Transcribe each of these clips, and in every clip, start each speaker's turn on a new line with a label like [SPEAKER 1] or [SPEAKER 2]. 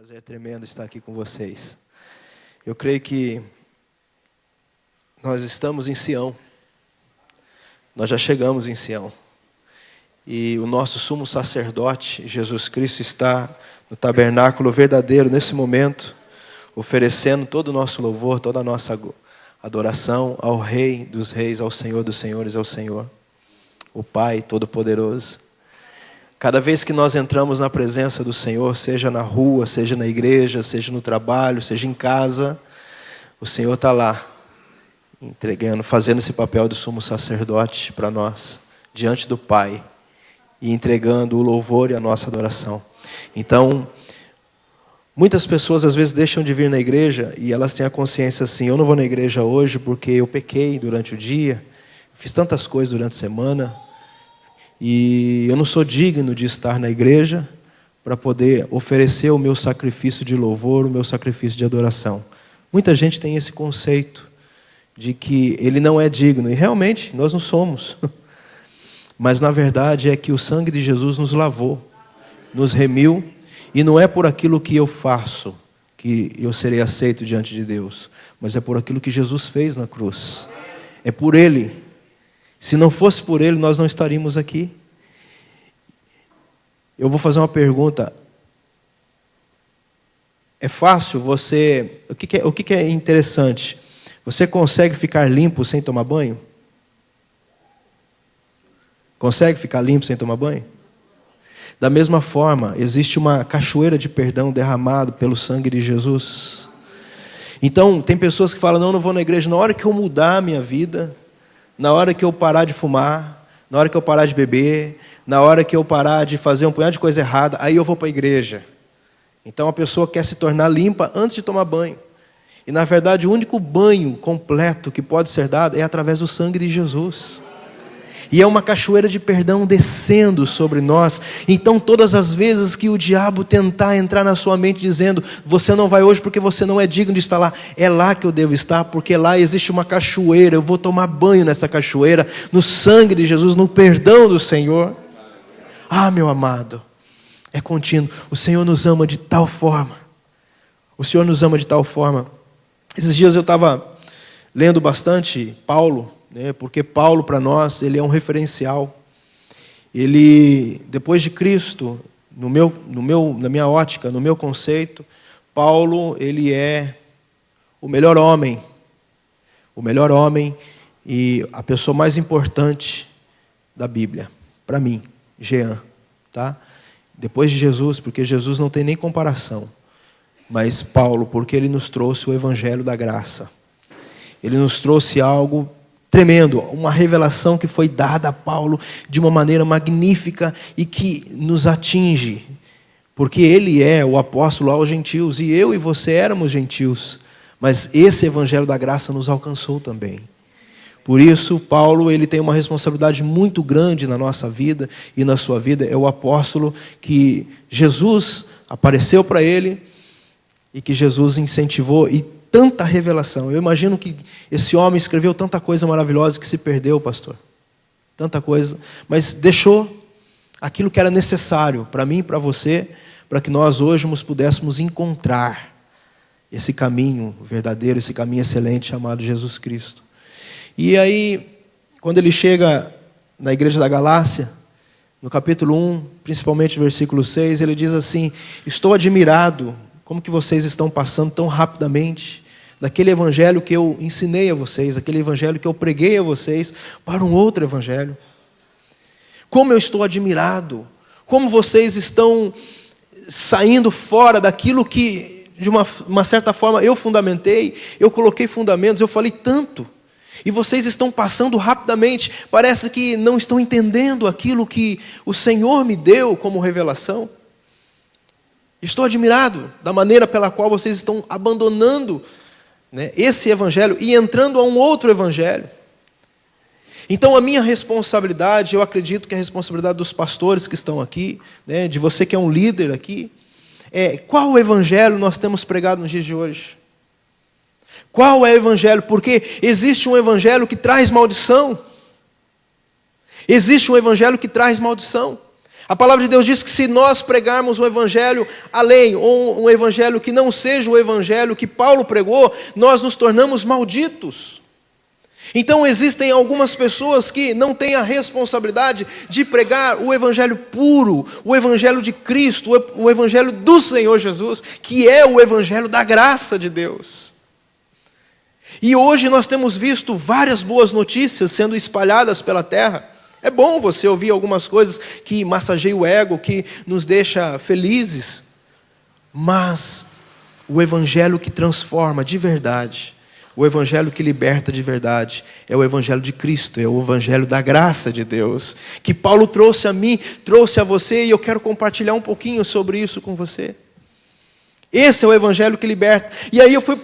[SPEAKER 1] Prazer tremendo estar aqui com vocês. Eu creio que nós estamos em Sião. Nós já chegamos em Sião. E o nosso sumo sacerdote, Jesus Cristo, está no tabernáculo verdadeiro nesse momento, oferecendo todo o nosso louvor, toda a nossa adoração ao Rei dos Reis, ao Senhor dos Senhores, ao Senhor, o Pai Todo-Poderoso. Cada vez que nós entramos na presença do Senhor, seja na rua, seja na igreja, seja no trabalho, seja em casa, o Senhor está lá, entregando, fazendo esse papel de sumo sacerdote para nós, diante do Pai, e entregando o louvor e a nossa adoração. Então, muitas pessoas às vezes deixam de vir na igreja e elas têm a consciência assim: eu não vou na igreja hoje porque eu pequei durante o dia, fiz tantas coisas durante a semana, e eu não sou digno de estar na igreja para poder oferecer o meu sacrifício de louvor, o meu sacrifício de adoração. Muita gente tem esse conceito de que ele não é digno, e realmente nós não somos. Mas na verdade é que o sangue de Jesus nos lavou, nos remiu, e não é por aquilo que eu faço que eu serei aceito diante de Deus, mas é por aquilo que Jesus fez na cruz. É por Ele. Se não fosse por Ele, nós não estaríamos aqui. Eu vou fazer uma pergunta. É fácil você... O que é interessante? Você consegue ficar limpo sem tomar banho? Consegue ficar limpo sem tomar banho? Da mesma forma, existe uma cachoeira de perdão derramado pelo sangue de Jesus. Então, tem pessoas que falam: não vou na igreja. Na hora que eu mudar a minha vida, na hora que eu parar de fumar, na hora que eu parar de beber, na hora que eu parar de fazer um punhado de coisa errada, aí eu vou para a igreja. Então a pessoa quer se tornar limpa antes de tomar banho. E na verdade o único banho completo que pode ser dado é através do sangue de Jesus. E é uma cachoeira de perdão descendo sobre nós. Então todas as vezes que o diabo tentar entrar na sua mente dizendo: você não vai hoje porque você não é digno de estar lá, é lá que eu devo estar, porque lá existe uma cachoeira, eu vou tomar banho nessa cachoeira, no sangue de Jesus, no perdão do Senhor. Ah, meu amado, é contínuo. O Senhor nos ama de tal forma. O Senhor nos ama de tal forma. Esses dias eu estava lendo bastante Paulo, porque Paulo para nós, ele é um referencial. Ele, depois de Cristo, na minha ótica, no meu conceito, Paulo, ele é o melhor homem e a pessoa mais importante da Bíblia, para mim, Jean, tá? Depois de Jesus, porque Jesus não tem nem comparação, mas Paulo, porque ele nos trouxe o Evangelho da Graça. Ele nos trouxe algo tremendo, uma revelação que foi dada a Paulo de uma maneira magnífica e que nos atinge, porque ele é o apóstolo aos gentios, e eu e você éramos gentios, mas esse Evangelho da Graça nos alcançou também. Por isso, Paulo, ele tem uma responsabilidade muito grande na nossa vida e na sua vida. É o apóstolo que Jesus apareceu para ele e que Jesus incentivou, e tanta revelação. Eu imagino que esse homem escreveu tanta coisa maravilhosa que se perdeu, pastor. Tanta coisa, mas deixou aquilo que era necessário para mim e para você, para que nós hoje nos pudéssemos encontrar esse caminho verdadeiro, esse caminho excelente chamado Jesus Cristo. E aí, quando ele chega na igreja da Galácia, no capítulo 1, principalmente versículo 6, ele diz assim: estou admirado como que vocês estão passando tão rapidamente daquele evangelho que eu ensinei a vocês, daquele evangelho que eu preguei a vocês, para um outro evangelho. Como eu estou admirado, como vocês estão saindo fora daquilo que, de uma certa forma, eu fundamentei, eu coloquei fundamentos, eu falei tanto. E vocês estão passando rapidamente, parece que não estão entendendo aquilo que o Senhor me deu como revelação. Estou admirado da maneira pela qual vocês estão abandonando, esse evangelho e entrando a um outro evangelho. Então a minha responsabilidade, eu acredito que a responsabilidade dos pastores que estão aqui, de você que é um líder aqui, é qual evangelho nós temos pregado nos dias de hoje? Qual é o evangelho? Porque existe um evangelho que traz maldição. Existe um evangelho que traz maldição. A palavra de Deus diz que se nós pregarmos um evangelho além, ou um evangelho que não seja o evangelho que Paulo pregou, nós nos tornamos malditos. Então existem algumas pessoas que não têm a responsabilidade de pregar o evangelho puro, o evangelho de Cristo, o evangelho do Senhor Jesus, que é o evangelho da graça de Deus. E hoje nós temos visto várias boas notícias sendo espalhadas pela terra. É bom você ouvir algumas coisas que massageiam o ego, que nos deixa felizes. Mas o evangelho que transforma de verdade, o evangelho que liberta de verdade, é o evangelho de Cristo, é o evangelho da graça de Deus, que Paulo trouxe a mim, trouxe a você, e eu quero compartilhar um pouquinho sobre isso com você. Esse é o evangelho que liberta. E aí eu fui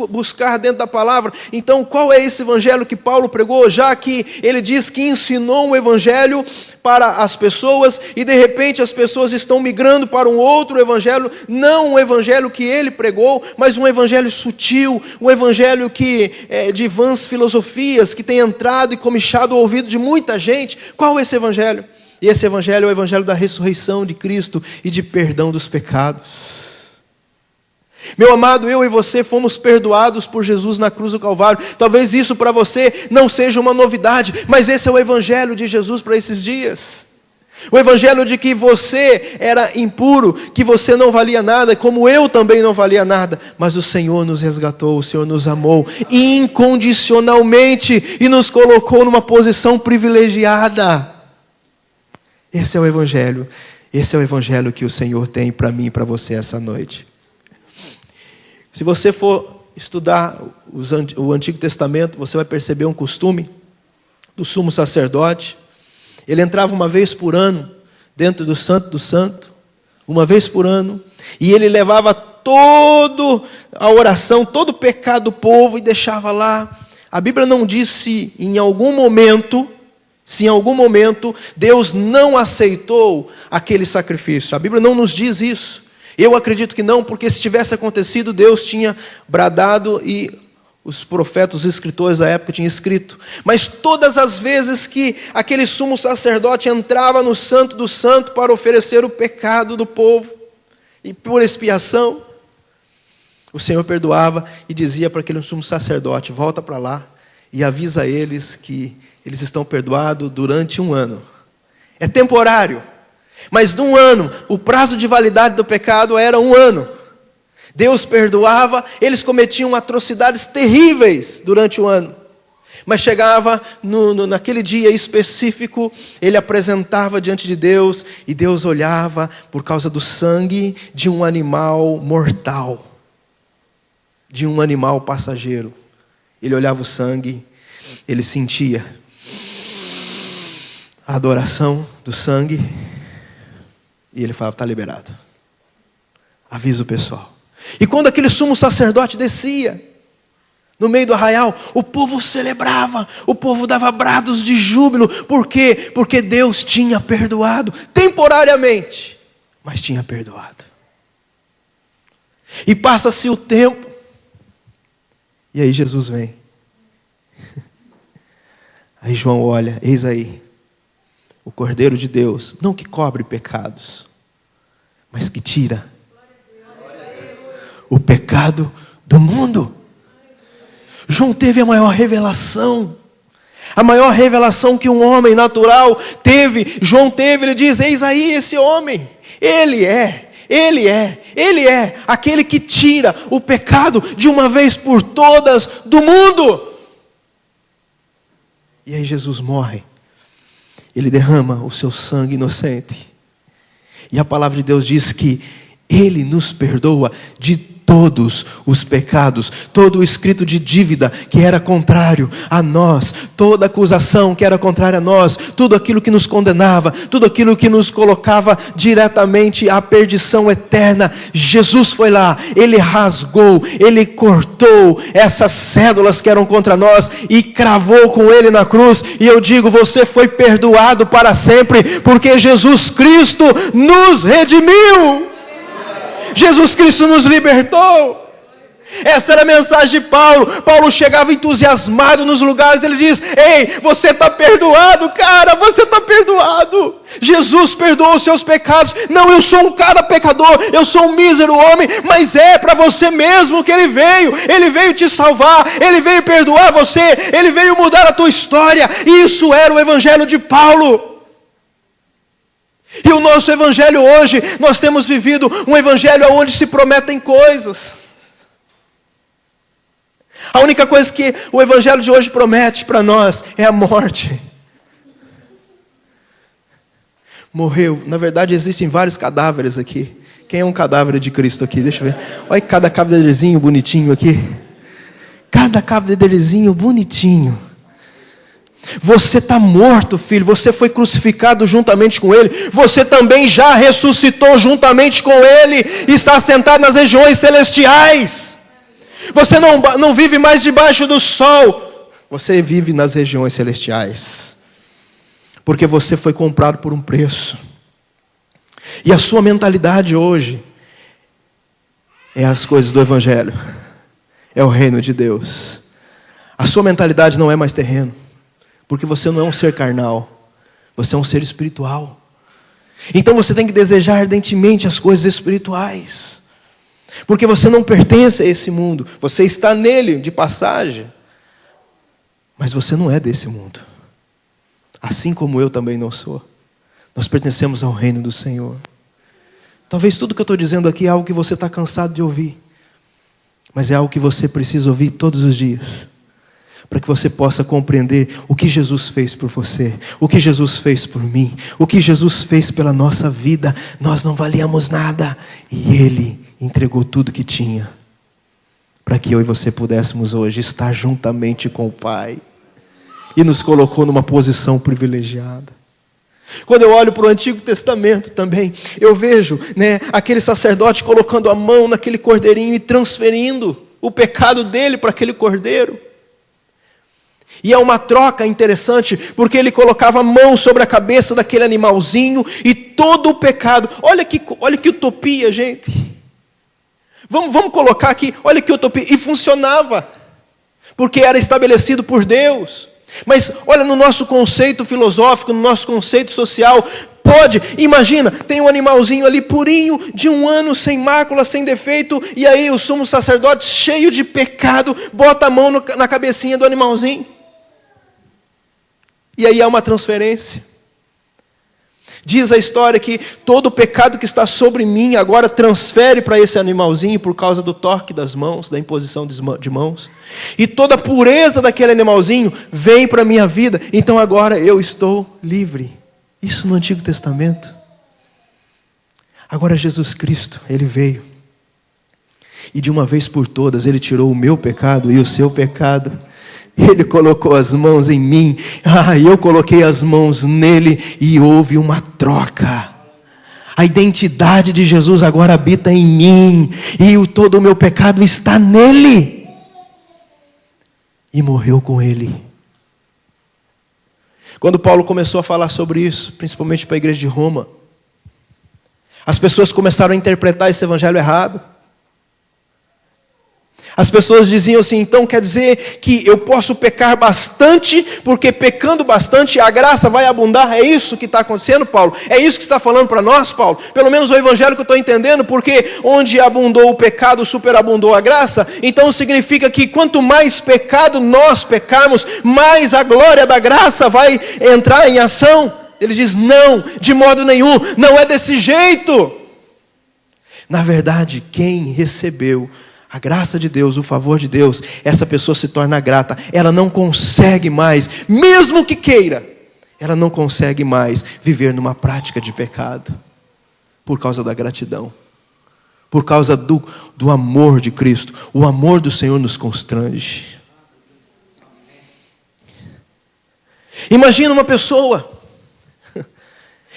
[SPEAKER 1] buscar dentro da palavra, então qual é esse evangelho que Paulo pregou, já que ele diz que ensinou um evangelho para as pessoas, e de repente as pessoas estão migrando para um outro evangelho, não um evangelho que ele pregou, mas um evangelho sutil, um evangelho que é de vãs filosofias, que tem entrado e comichado o ouvido de muita gente. Qual é esse evangelho? E esse evangelho é o evangelho da ressurreição de Cristo e de perdão dos pecados. Meu amado, eu e você fomos perdoados por Jesus na cruz do Calvário. Talvez isso para você não seja uma novidade, mas esse é o evangelho de Jesus para esses dias. O evangelho de que você era impuro, que você não valia nada, como eu também não valia nada, mas o Senhor nos resgatou, o Senhor nos amou incondicionalmente e nos colocou numa posição privilegiada. Esse é o evangelho que o Senhor tem para mim e para você essa noite. Se você for estudar o Antigo Testamento, você vai perceber um costume do sumo sacerdote. Ele entrava uma vez por ano dentro do Santo do Santo, uma vez por ano, e ele levava toda a oração, todo o pecado do povo e deixava lá. A Bíblia não diz se em algum momento Deus não aceitou aquele sacrifício. A Bíblia não nos diz isso. Eu acredito que não, porque se tivesse acontecido, Deus tinha bradado e os profetas, os escritores da época tinham escrito. Mas todas as vezes que aquele sumo sacerdote entrava no Santo do Santo para oferecer o pecado do povo, e por expiação, o Senhor perdoava e dizia para aquele sumo sacerdote: volta para lá e avisa eles que eles estão perdoados durante 1 ano. É temporário. Mas num ano, o prazo de validade do pecado era 1 ano. Deus perdoava, eles cometiam atrocidades terríveis durante o ano. Mas chegava naquele dia específico, ele apresentava diante de Deus, e Deus olhava por causa do sangue de um animal mortal, de um animal passageiro. Ele olhava o sangue, ele sentia a adoração do sangue, e ele falava: está liberado. Avisa o pessoal. E quando aquele sumo sacerdote descia no meio do arraial, o povo celebrava, o povo dava brados de júbilo. Por quê? Porque Deus tinha perdoado, temporariamente, mas tinha perdoado. E passa-se o tempo, e aí Jesus vem. Aí João olha: eis aí o Cordeiro de Deus, não que cobre pecados, mas que tira o pecado do mundo. João teve a maior revelação que um homem natural teve. João teve, ele diz: eis aí esse homem, ele é aquele que tira o pecado de uma vez por todas do mundo. E aí Jesus morre. Ele derrama o seu sangue inocente. E a palavra de Deus diz que Ele nos perdoa de todos os pecados, todo o escrito de dívida que era contrário a nós, toda acusação que era contrária a nós, tudo aquilo que nos condenava, tudo aquilo que nos colocava diretamente à perdição eterna. Jesus foi lá, Ele rasgou, Ele cortou essas cédulas que eram contra nós e cravou com Ele na cruz. E eu digo: você foi perdoado para sempre, porque Jesus Cristo nos redimiu. Jesus Cristo nos libertou. Essa era a mensagem de Paulo. Paulo chegava entusiasmado nos lugares, ele diz: ei, você está perdoado, cara, você está perdoado. Jesus perdoou os seus pecados. Não, eu sou um cara pecador, eu sou um mísero homem, mas é para você mesmo que Ele veio te salvar, Ele veio perdoar você, Ele veio mudar a tua história. Isso era o evangelho de Paulo. E o nosso evangelho hoje, nós temos vivido um evangelho onde se prometem coisas. A única coisa que o evangelho de hoje promete para nós é a morte. Morreu. Na verdade, existem vários cadáveres aqui. Quem é um cadáver de Cristo aqui? Deixa eu ver. Olha cada cadáverzinho bonitinho aqui. Cada cadáverzinho bonitinho. Você está morto, filho. Você foi crucificado juntamente com Ele. Você também já ressuscitou juntamente com Ele. Está sentado nas regiões celestiais. Você não vive mais debaixo do sol. Você vive nas regiões celestiais. Porque você foi comprado por um preço. E a sua mentalidade hoje é as coisas do Evangelho. É o reino de Deus. A sua mentalidade não é mais terreno. Porque você não é um ser carnal. Você é um ser espiritual. Então você tem que desejar ardentemente as coisas espirituais. Porque você não pertence a esse mundo. Você está nele de passagem. Mas você não é desse mundo. Assim como eu também não sou. Nós pertencemos ao reino do Senhor. Talvez tudo que eu estou dizendo aqui é algo que você está cansado de ouvir. Mas é algo que você precisa ouvir todos os dias. Para que você possa compreender o que Jesus fez por você. O que Jesus fez por mim. O que Jesus fez pela nossa vida. Nós não valíamos nada. E Ele entregou tudo que tinha. Para que eu e você pudéssemos hoje estar juntamente com o Pai. E nos colocou numa posição privilegiada. Quando eu olho para o Antigo Testamento também, eu vejo, aquele sacerdote colocando a mão naquele cordeirinho e transferindo o pecado dele para aquele cordeiro. E é uma troca interessante, porque ele colocava a mão sobre a cabeça daquele animalzinho e todo o pecado. Olha que utopia, gente. Vamos colocar aqui, olha que utopia. E funcionava, porque era estabelecido por Deus. Mas olha, no nosso conceito filosófico, no nosso conceito social, imagina, tem um animalzinho ali purinho, de 1 ano, sem mácula, sem defeito, e aí o sumo sacerdote, cheio de pecado, bota a mão na cabecinha do animalzinho. E aí há uma transferência. Diz a história que todo o pecado que está sobre mim agora transfere para esse animalzinho por causa do toque das mãos, da imposição de mãos. E toda a pureza daquele animalzinho vem para a minha vida. Então agora eu estou livre. Isso no Antigo Testamento. Agora Jesus Cristo, Ele veio. E de uma vez por todas Ele tirou o meu pecado e o seu pecado. Ele colocou as mãos em mim, eu coloquei as mãos nele e houve uma troca. A identidade de Jesus agora habita em mim e todo o meu pecado está nele. E morreu com ele. Quando Paulo começou a falar sobre isso, principalmente para a igreja de Roma, as pessoas começaram a interpretar esse evangelho errado. As pessoas diziam assim: então quer dizer que eu posso pecar bastante, porque pecando bastante a graça vai abundar? É isso que está acontecendo, Paulo? É isso que está falando para nós, Paulo? Pelo menos o evangelho que eu estou entendendo, porque onde abundou o pecado, superabundou a graça. Então significa que quanto mais pecado nós pecarmos, mais a glória da graça vai entrar em ação. Ele diz: não, de modo nenhum, não é desse jeito. Na verdade, quem recebeu a graça de Deus, o favor de Deus, essa pessoa se torna grata. Ela não consegue mais, mesmo que queira, ela não consegue mais viver numa prática de pecado. Por causa da gratidão. Por causa do amor de Cristo. O amor do Senhor nos constrange. Imagina uma pessoa.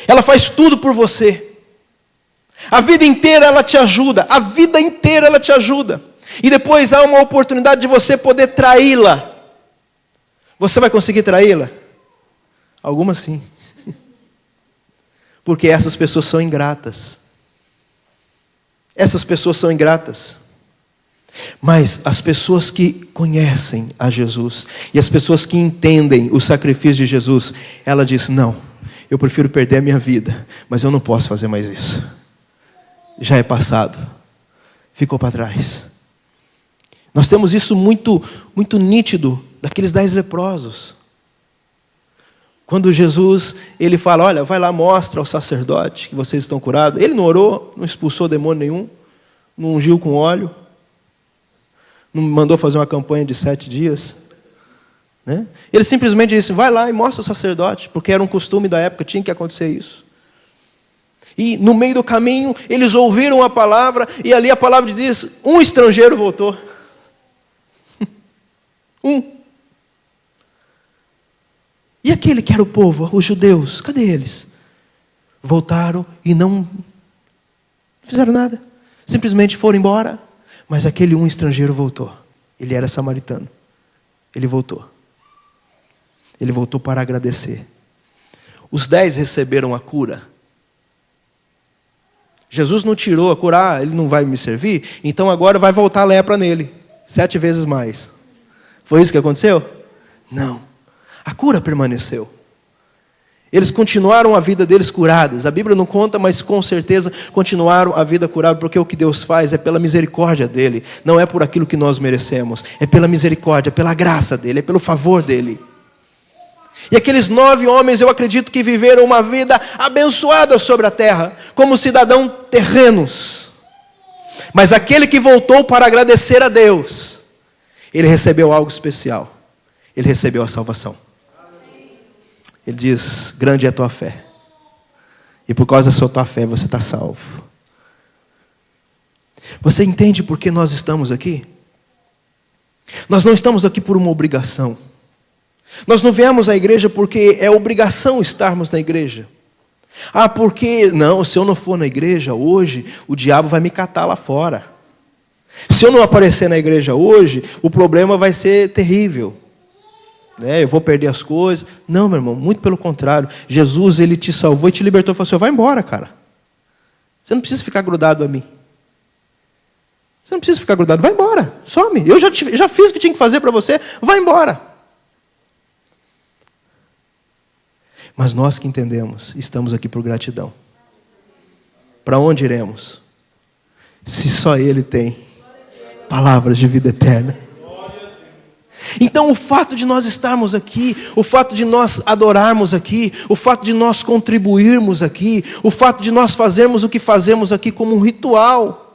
[SPEAKER 1] Ela faz tudo por você. A vida inteira ela te ajuda. A vida inteira ela te ajuda. E depois há uma oportunidade de você poder traí-la. Você vai conseguir traí-la? Algumas sim. Porque essas pessoas são ingratas. Essas pessoas são ingratas. Mas as pessoas que conhecem a Jesus e as pessoas que entendem o sacrifício de Jesus, ela diz: não, eu prefiro perder a minha vida, mas eu não posso fazer mais isso. Já é passado, ficou para trás. Nós temos isso muito nítido daqueles 10 leprosos. Quando Jesus, ele fala: olha, vai lá, mostra ao sacerdote que vocês estão curados. Ele não orou, não expulsou demônio nenhum, não ungiu com óleo, não mandou fazer uma campanha de 7 dias. Né? Ele simplesmente disse: vai lá e mostra ao sacerdote, porque era um costume da época, tinha que acontecer isso. E no meio do caminho, eles ouviram a palavra, e ali a palavra diz: um estrangeiro voltou. Um. E aquele que era o povo, os judeus, cadê eles? Voltaram e não fizeram nada. Simplesmente foram embora. Mas aquele um estrangeiro voltou. Ele era samaritano. Ele voltou. Ele voltou para agradecer. Os 10 receberam a cura. Jesus não tirou a cura: ele não vai me servir, então agora vai voltar a lepra nele. 7 vezes mais. Foi isso que aconteceu? Não. A cura permaneceu. Eles continuaram a vida deles curadas. A Bíblia não conta, mas com certeza continuaram a vida curada, porque o que Deus faz é pela misericórdia dEle. Não é por aquilo que nós merecemos. É pela misericórdia, pela graça dEle, é pelo favor dEle. E aqueles 9 homens, eu acredito que viveram uma vida abençoada sobre a terra, como cidadãos terrenos. Mas aquele que voltou para agradecer a Deus, ele recebeu algo especial. Ele recebeu a salvação. Ele diz: grande é a tua fé. E por causa da sua tua fé, você está salvo. Você entende por que nós estamos aqui? Nós não estamos aqui por uma obrigação. Nós não viemos à igreja porque é obrigação estarmos na igreja. Ah, porque não, se eu não for na igreja hoje, o diabo vai me catar lá fora. Se eu não aparecer na igreja hoje, o problema vai ser terrível. Eu vou perder as coisas. Não, meu irmão, muito pelo contrário. Jesus, ele te salvou e te libertou. Ele falou assim: vai embora, cara. Você não precisa ficar grudado a mim. Você não precisa ficar grudado. Vai embora, some. Eu já fiz o que tinha que fazer para você. Vai embora. Mas nós que entendemos, estamos aqui por gratidão. Para onde iremos? Se só Ele tem palavras de vida eterna. Então o fato de nós estarmos aqui, o fato de nós adorarmos aqui, o fato de nós contribuirmos aqui, o fato de nós fazermos o que fazemos aqui como um ritual,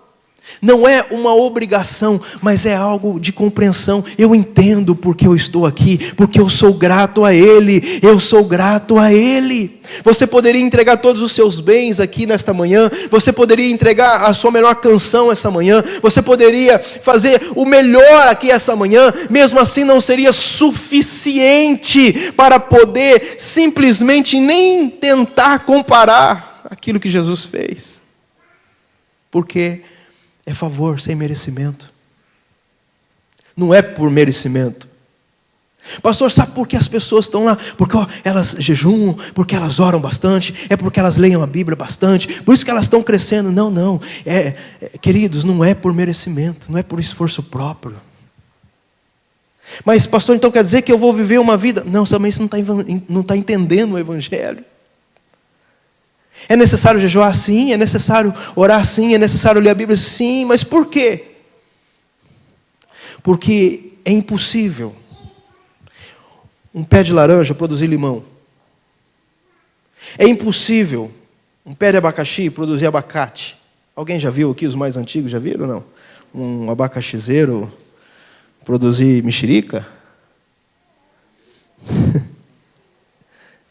[SPEAKER 1] não é uma obrigação, mas é algo de compreensão. Eu entendo porque eu estou aqui, porque eu sou grato a Ele, eu sou grato a Ele. Você poderia entregar todos os seus bens aqui nesta manhã, você poderia entregar a sua melhor canção essa manhã, você poderia fazer o melhor aqui essa manhã, mesmo assim não seria suficiente para poder simplesmente nem tentar comparar aquilo que Jesus fez. Porque é favor sem merecimento. Não é por merecimento. Pastor, sabe por que as pessoas estão lá? Porque elas jejuam, porque elas oram bastante, é porque elas leiam a Bíblia bastante, por isso que elas estão crescendo. Não. Queridos, não é por merecimento, não é por esforço próprio. Mas pastor, então quer dizer que eu vou viver uma vida? Não, também você não está entendendo o Evangelho. É necessário jejuar? Sim. É necessário orar? Sim. É necessário ler a Bíblia? Sim. Mas por quê? Porque é impossível um pé de laranja produzir limão. É impossível um pé de abacaxi produzir abacate. Alguém já viu aqui, os mais antigos já viram ou não? Um abacaxizeiro produzir mexerica?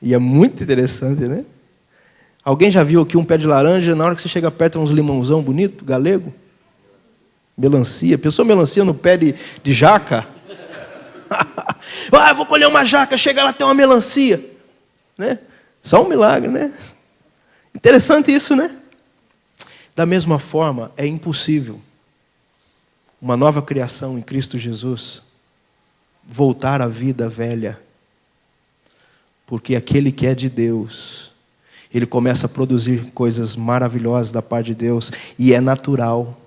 [SPEAKER 1] E é muito interessante, né? Alguém já viu aqui um pé de laranja, na hora que você chega perto, uns limãozão bonito, galego? Melancia. Pensou melancia no pé de jaca? Eu vou colher uma jaca, chega lá, tem uma melancia. Né? Só um milagre, né? Interessante isso, né? Da mesma forma, é impossível uma nova criação em Cristo Jesus voltar à vida velha. Porque aquele que é de Deus, ele começa a produzir coisas maravilhosas da parte de Deus, e é natural.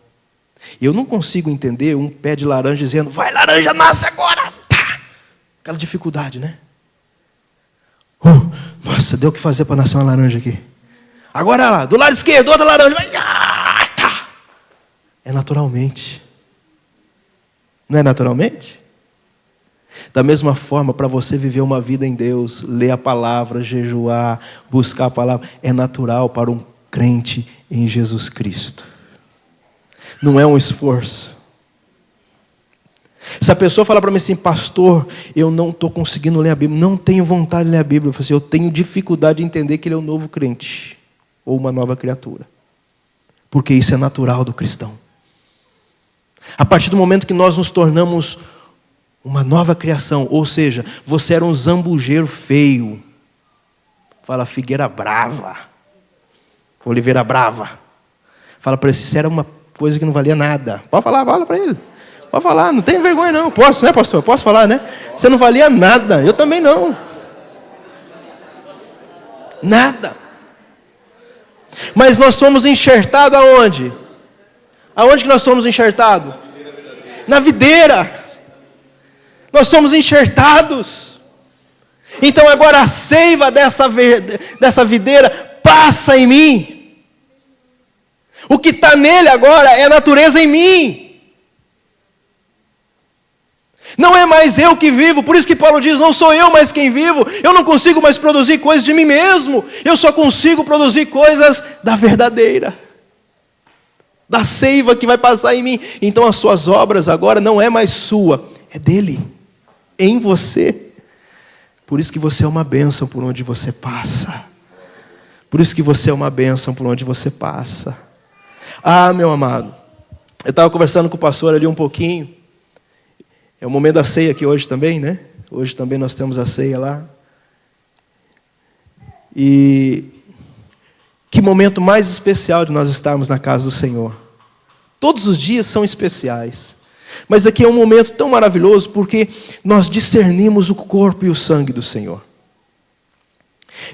[SPEAKER 1] E eu não consigo entender um pé de laranja dizendo, vai laranja, nasce agora! Tá! Aquela dificuldade, né? Nossa, deu o que fazer para nascer uma laranja aqui. Agora lá, do lado esquerdo, outra laranja. Tá! É naturalmente. Não é naturalmente? Da mesma forma, para você viver uma vida em Deus, ler a palavra, jejuar, buscar a palavra, é natural para um crente em Jesus Cristo. Não é um esforço. Se a pessoa falar para mim assim, pastor, eu não estou conseguindo ler a Bíblia, não tenho vontade de ler a Bíblia, eu falo assim, eu tenho dificuldade de entender que ele é um novo crente, ou uma nova criatura. Porque isso é natural do cristão. A partir do momento que nós nos tornamos uma nova criação, ou seja, você era um zambujeiro feio. Fala, figueira brava. Oliveira brava. Fala para ele, isso era uma coisa que não valia nada. Pode falar, fala para ele. Pode falar, não tem vergonha não. Posso, né, pastor? Posso falar, né? Você não valia nada, eu também não. Nada. Mas nós somos enxertados aonde? Aonde que nós somos enxertados? Na videira. Nós somos enxertados. Então agora a seiva dessa videira passa em mim. O que está nele agora é a natureza em mim. Não é mais eu que vivo. Por isso que Paulo diz, não sou eu mais quem vivo. Eu não consigo mais produzir coisas de mim mesmo. Eu só consigo produzir coisas da verdadeira. Da seiva que vai passar em mim. Então as suas obras agora não é mais sua. É dele. Em você. Por isso que você é uma bênção por onde você passa. Por isso que você é uma bênção por onde você passa. Ah, meu amado. Eu estava conversando com o pastor ali um pouquinho. É o momento da ceia aqui hoje também, né? Hoje também nós temos a ceia lá. E que momento mais especial de nós estarmos na casa do Senhor. Todos os dias são especiais. Mas aqui é um momento tão maravilhoso porque nós discernimos o corpo e o sangue do Senhor.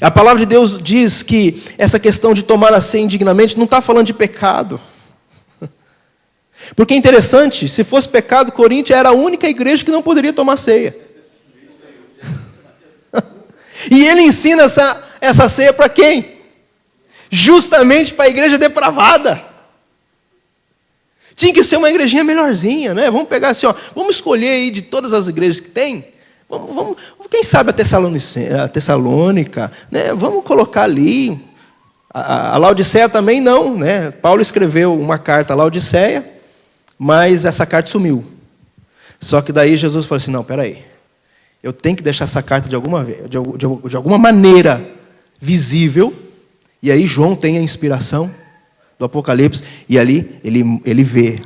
[SPEAKER 1] A palavra de Deus diz que essa questão de tomar a ceia indignamente não está falando de pecado. Porque é interessante, se fosse pecado, Coríntio era a única igreja que não poderia tomar ceia. E ele ensina essa ceia para quem? Justamente para a igreja depravada. Tinha que ser uma igrejinha melhorzinha, né? Vamos pegar assim, ó, vamos escolher aí de todas as igrejas que tem. Vamos, quem sabe a Tessalônica, né? Vamos colocar ali. A Laodiceia também não, né? Paulo escreveu uma carta a Laodiceia, mas essa carta sumiu. Só que daí Jesus falou assim, não, peraí. Eu tenho que deixar essa carta de alguma maneira visível. E aí João tem a inspiração do Apocalipse. E ali ele vê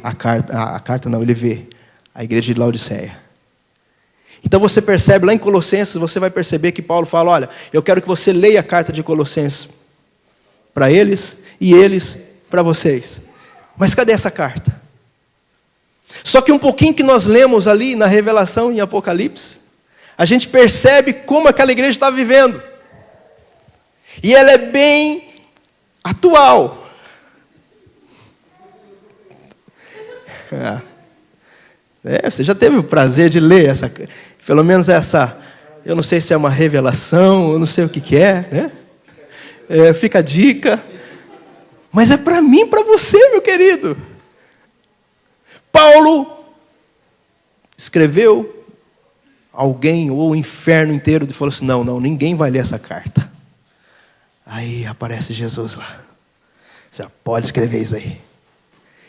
[SPEAKER 1] ele vê a igreja de Laodiceia. Então você percebe lá em Colossenses, você vai perceber que Paulo fala, olha, eu quero que você leia a carta de Colossenses para eles e eles para vocês. Mas cadê essa carta? Só que um pouquinho que nós lemos ali na Revelação em Apocalipse, a gente percebe como aquela igreja está vivendo. E ela é bem atual. Você já teve o prazer de ler pelo menos essa, eu não sei se é uma revelação, eu não sei o que é, né? Fica a dica. Mas é para mim e para você, meu querido. Paulo escreveu, alguém, ou o inferno inteiro, falou assim, não, ninguém vai ler essa carta. Aí aparece Jesus lá. Você pode escrever isso aí.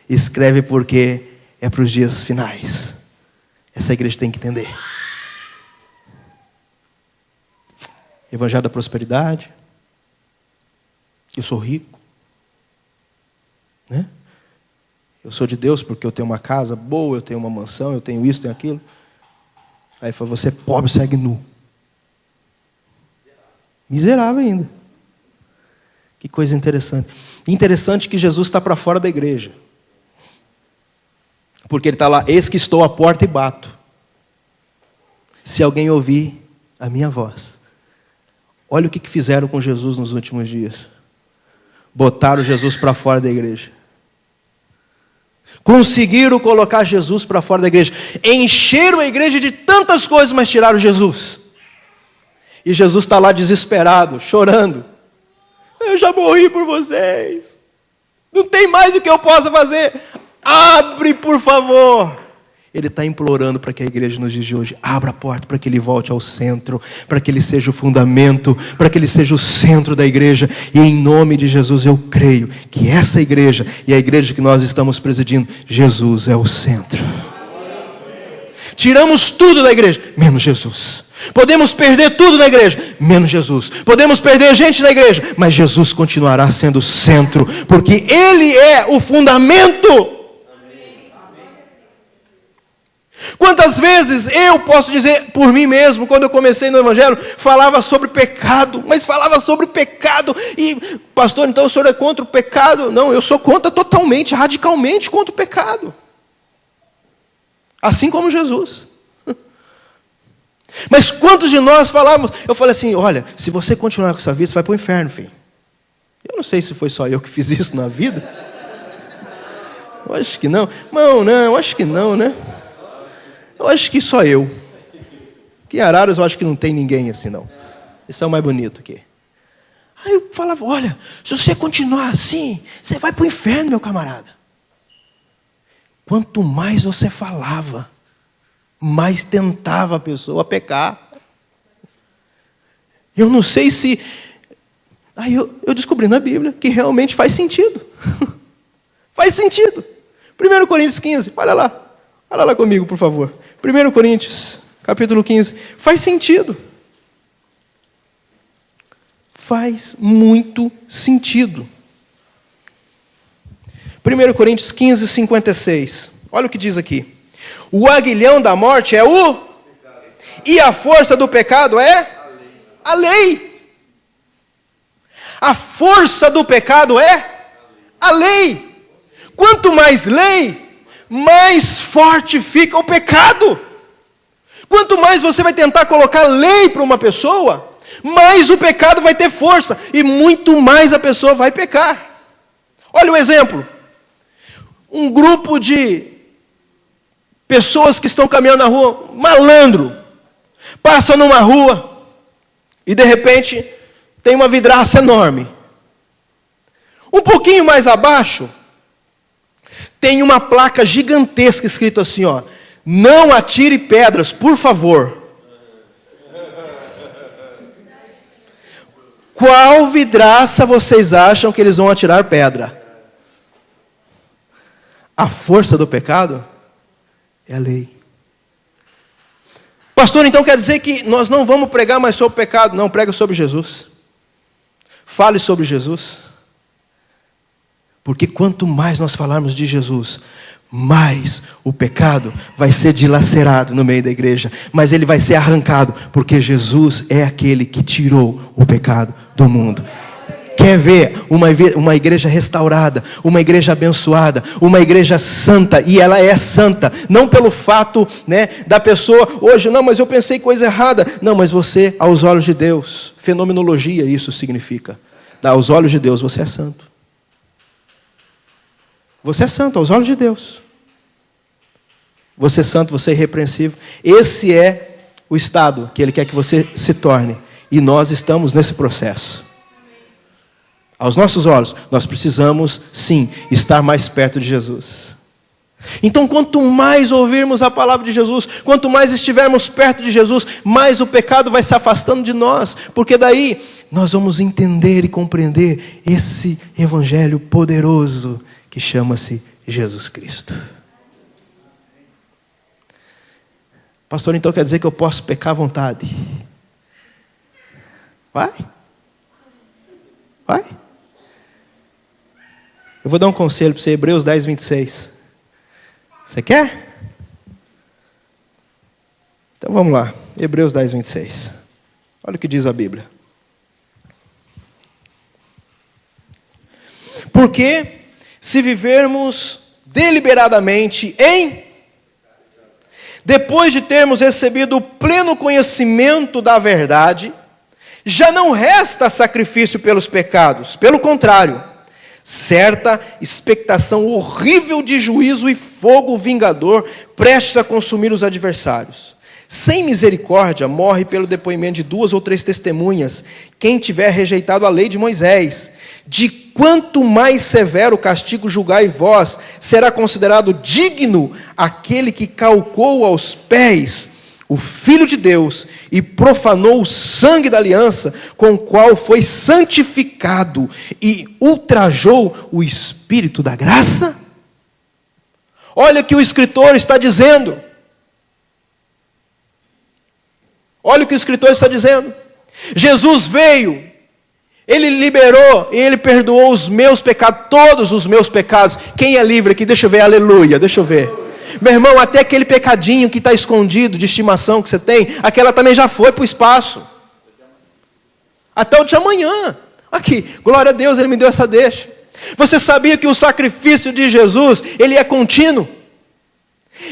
[SPEAKER 1] Escreve porque é para os dias finais. Essa igreja tem que entender. Evangelho da prosperidade. Eu sou rico. Né? Eu sou de Deus porque eu tenho uma casa boa, eu tenho uma mansão, eu tenho isso, tenho aquilo. Aí foi você pobre, segue nu. Miserável ainda. Que coisa interessante. Interessante que Jesus está para fora da igreja. Porque ele está lá, eis que estou à porta e bato. Se alguém ouvir a minha voz. Olha o que fizeram com Jesus nos últimos dias. Botaram Jesus para fora da igreja. Conseguiram colocar Jesus para fora da igreja. Encheram a igreja de tantas coisas, mas tiraram Jesus. E Jesus está lá desesperado, chorando. Eu já morri por vocês. Não tem mais o que eu possa fazer. Abre, por favor. Ele está implorando para que a igreja nos dias de hoje abra a porta para que ele volte ao centro, para que ele seja o fundamento, para que ele seja o centro da igreja. E em nome de Jesus eu creio que essa igreja e a igreja que nós estamos presidindo, Jesus é o centro. Tiramos tudo da igreja, menos Jesus. Podemos perder tudo na igreja, menos Jesus. Podemos perder gente na igreja, mas Jesus continuará sendo o centro, porque Ele é o fundamento. Quantas vezes eu posso dizer por mim mesmo, quando eu comecei no Evangelho, falava sobre pecado, mas falava sobre pecado, e pastor, então o senhor é contra o pecado? Não, eu sou contra totalmente, radicalmente contra o pecado. Assim como Jesus. Mas quantos de nós falávamos, eu falei assim, olha, se você continuar com essa vida, você vai para o inferno, filho. Eu não sei se foi só eu que fiz isso na vida. Eu acho que não. Não, acho que não, né? Eu acho que só eu. Que em Araras eu acho que não tem ninguém assim, não. Esse é o mais bonito aqui. Aí eu falava, olha, se você continuar assim, você vai para o inferno, meu camarada. Quanto mais você falava, mais tentava a pessoa a pecar. Eu não sei se... Aí eu descobri na Bíblia que realmente faz sentido. Faz sentido. 1 Coríntios 15, olha lá comigo, por favor. 1 Coríntios, capítulo 15. Faz sentido. Faz muito sentido. 1 Coríntios 15, 56. Olha o que diz aqui. O aguilhão da morte é o... pecado. E a força do pecado é? A lei. A força do pecado é? A lei. Quanto mais lei, mais forte fica o pecado. Quanto mais você vai tentar colocar lei para uma pessoa, mais o pecado vai ter força, e muito mais a pessoa vai pecar. Olha o exemplo. Um grupo de pessoas que estão caminhando na rua, malandro, passa numa rua, e de repente tem uma vidraça enorme. Um pouquinho mais abaixo, tem uma placa gigantesca escrito assim, ó, não atire pedras, por favor. Qual vidraça vocês acham que eles vão atirar pedra? A força do pecado é a lei. Pastor, então quer dizer que nós não vamos pregar mais sobre o pecado? Não, prega sobre Jesus. Fale sobre Jesus. Porque quanto mais nós falarmos de Jesus, mais o pecado vai ser dilacerado no meio da igreja. Mas ele vai ser arrancado, porque Jesus é aquele que tirou o pecado do mundo. Quer ver uma igreja restaurada, uma igreja abençoada, uma igreja santa, e ela é santa, não pelo fato, né, da pessoa, hoje, não, mas eu pensei coisa errada, não, mas você, aos olhos de Deus, fenomenologia isso significa, aos olhos de Deus você é santo. Você é santo aos olhos de Deus. Você é santo, você é irrepreensível. Esse é o estado que Ele quer que você se torne. E nós estamos nesse processo. Aos nossos olhos, nós precisamos, sim, estar mais perto de Jesus. Então, quanto mais ouvirmos a palavra de Jesus, quanto mais estivermos perto de Jesus, mais o pecado vai se afastando de nós. Porque daí, nós vamos entender e compreender esse evangelho poderoso que chama-se Jesus Cristo. Pastor, então quer dizer que eu posso pecar à vontade? Vai. Eu vou dar um conselho para você, Hebreus 10, 26. Você quer? Então vamos lá, Hebreus 10, 26. Olha o que diz a Bíblia. Porque se vivermos deliberadamente depois de termos recebido o pleno conhecimento da verdade, já não resta sacrifício pelos pecados. Pelo contrário, Certa expectação horrível de juízo e fogo vingador, prestes a consumir os adversários. Sem misericórdia, morre pelo depoimento de 2 ou 3 testemunhas, quem tiver rejeitado a lei de Moisés. De quanto mais severo castigo julgai vós, será considerado digno aquele que calcou aos pés o Filho de Deus e profanou o sangue da aliança, com o qual foi santificado e ultrajou o Espírito da graça? Olha o que o escritor está dizendo. Olha o que o escritor está dizendo. Jesus veio, Ele liberou e Ele perdoou os meus pecados, todos os meus pecados. Quem é livre aqui? Deixa eu ver, aleluia, deixa eu ver. Meu irmão, até aquele pecadinho que está escondido, de estimação que você tem, aquela também já foi para o espaço. Até o de amanhã. Aqui, glória a Deus, Ele me deu essa deixa. Você sabia que o sacrifício de Jesus, ele é contínuo?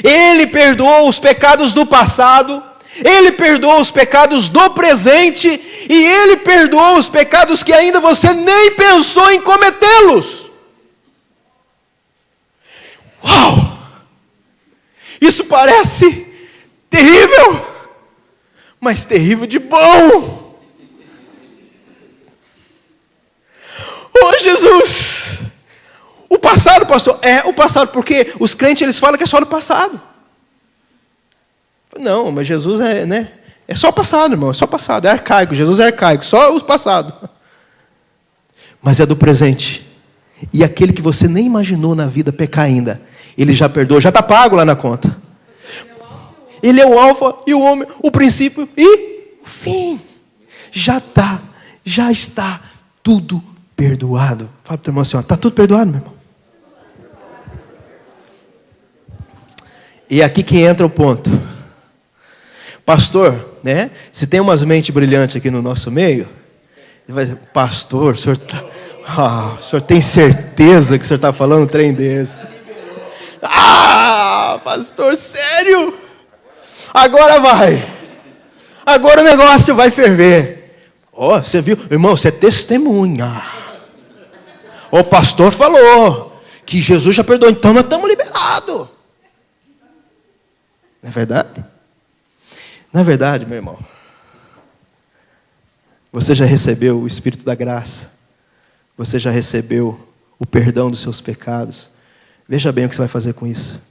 [SPEAKER 1] Ele perdoou os pecados do passado, Ele perdoou os pecados do presente, e Ele perdoou os pecados que ainda você nem pensou em cometê-los. Uau! Isso parece terrível, mas terrível de bom. Oh, Jesus! O passado, pastor? É, o passado, porque os crentes, eles falam que é só no passado. Não, mas Jesus é, né? É só o passado, irmão, é só o passado, é arcaico, Jesus é arcaico, só os passados. Mas é do presente. E aquele que você nem imaginou na vida pecar ainda, Ele já perdoou, já está pago lá na conta. Ele é o alfa e o ômega, o princípio e o fim. Já está tudo perdoado. Fala para o teu irmão assim, está tudo perdoado, meu irmão. E é aqui que entra o ponto. Pastor, né? Se tem umas mentes brilhantes aqui no nosso meio, ele vai dizer, pastor, o senhor tem certeza que o senhor está falando um trem desse? Ah, pastor, sério? Agora vai. Agora o negócio vai ferver. Ó, você viu? Irmão, você é testemunha. O pastor falou que Jesus já perdoou, então nós estamos liberados. Não é verdade? Na verdade, meu irmão, você já recebeu o Espírito da graça. Você já recebeu o perdão dos seus pecados. Veja bem o que você vai fazer com isso.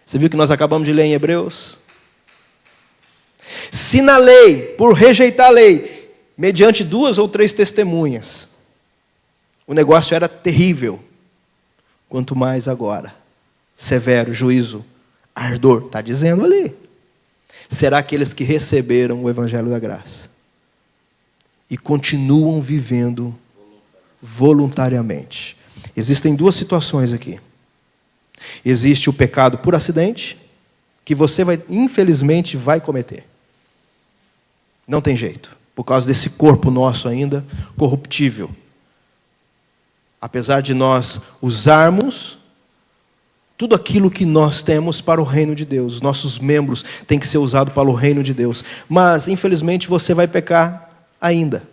[SPEAKER 1] Você viu que nós acabamos de ler em Hebreus? Se na lei, por rejeitar a lei, mediante 2 ou 3 testemunhas, o negócio era terrível, quanto mais agora, severo, juízo, ardor, está dizendo ali. Será aqueles que receberam o Evangelho da graça e continuam vivendo voluntariamente. Existem 2 situações aqui. Existe o pecado por acidente, que você infelizmente vai cometer. Não tem jeito, por causa desse corpo nosso ainda corruptível. Apesar de nós usarmos tudo aquilo que nós temos para o reino de Deus, os nossos membros têm que ser usados para o reino de Deus. Mas, infelizmente, você vai pecar ainda.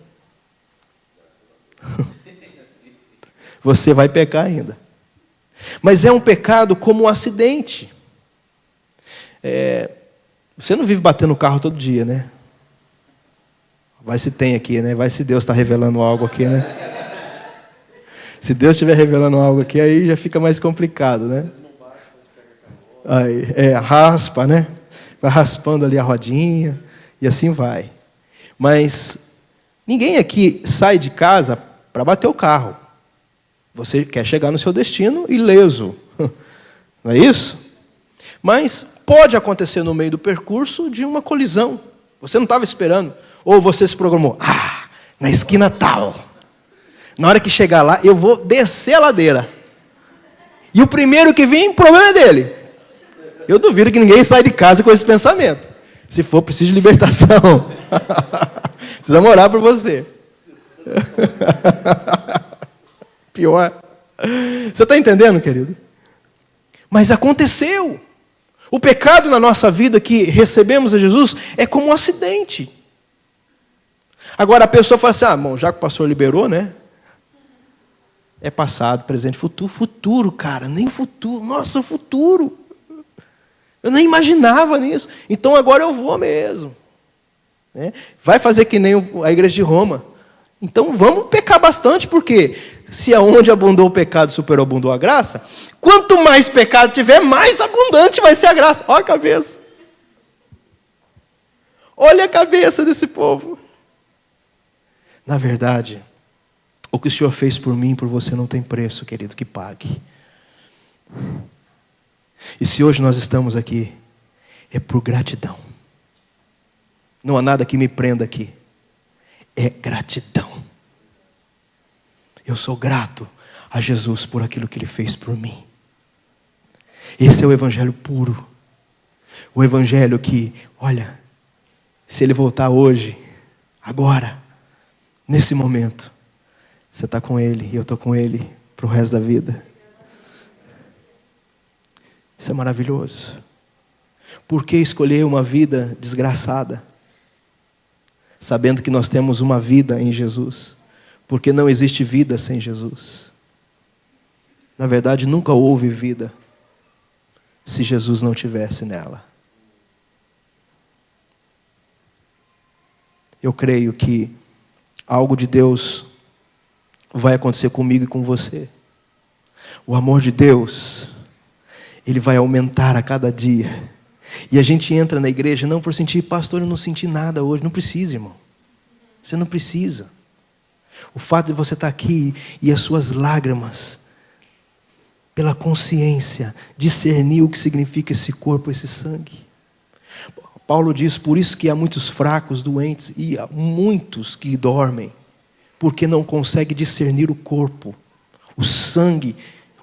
[SPEAKER 1] Você vai pecar ainda. Mas é um pecado como um acidente. Você não vive batendo o carro todo dia, né? Vai se tem aqui, né? Vai se Deus está revelando algo aqui, né? Se Deus estiver revelando algo aqui, aí já fica mais complicado, né? Aí, raspa, né? Vai raspando ali a rodinha e assim vai. Mas ninguém aqui sai de casa para bater o carro. Você quer chegar no seu destino ileso. Não é isso? Mas pode acontecer no meio do percurso de uma colisão. Você não estava esperando. Ou você se programou. Na esquina tal. Na hora que chegar lá, eu vou descer a ladeira. E o primeiro que vem, o problema é dele. Eu duvido que ninguém sai de casa com esse pensamento. Se for, precisa de libertação. Precisa morar por você. Pior. Você está entendendo, querido? Mas aconteceu. O pecado na nossa vida que recebemos a Jesus é como um acidente. Agora a pessoa fala assim, bom, já que o pastor liberou, né? É passado, presente, futuro. Futuro, cara, nem futuro. Nossa, futuro. Eu nem imaginava nisso. Então agora eu vou mesmo. Né? Vai fazer que nem a igreja de Roma. Então vamos pecar bastante, porque se aonde abundou o pecado superabundou a graça, quanto mais pecado tiver, mais abundante vai ser a graça. Olha a cabeça. Olha a cabeça desse povo. Na verdade, o que o Senhor fez por mim e por você não tem preço, querido, que pague. E se hoje nós estamos aqui, é por gratidão. Não há nada que me prenda aqui. É gratidão. Eu sou grato a Jesus por aquilo que Ele fez por mim. Esse é o evangelho puro. O evangelho que, olha, se Ele voltar hoje, agora, nesse momento, você está com Ele e eu estou com Ele para o resto da vida. Isso é maravilhoso. Por que escolher uma vida desgraçada? Sabendo que nós temos uma vida em Jesus. Porque não existe vida sem Jesus. Na verdade, nunca houve vida se Jesus não tivesse nela. Eu creio que algo de Deus vai acontecer comigo e com você. O amor de Deus, Ele vai aumentar a cada dia. E a gente entra na igreja não por sentir, pastor, eu não senti nada hoje. Não precisa, irmão. Você não precisa. O fato de você estar aqui e as suas lágrimas, pela consciência, discernir o que significa esse corpo, esse sangue. Paulo diz, por isso que há muitos fracos, doentes, e há muitos que dormem, porque não conseguem discernir o corpo, o sangue,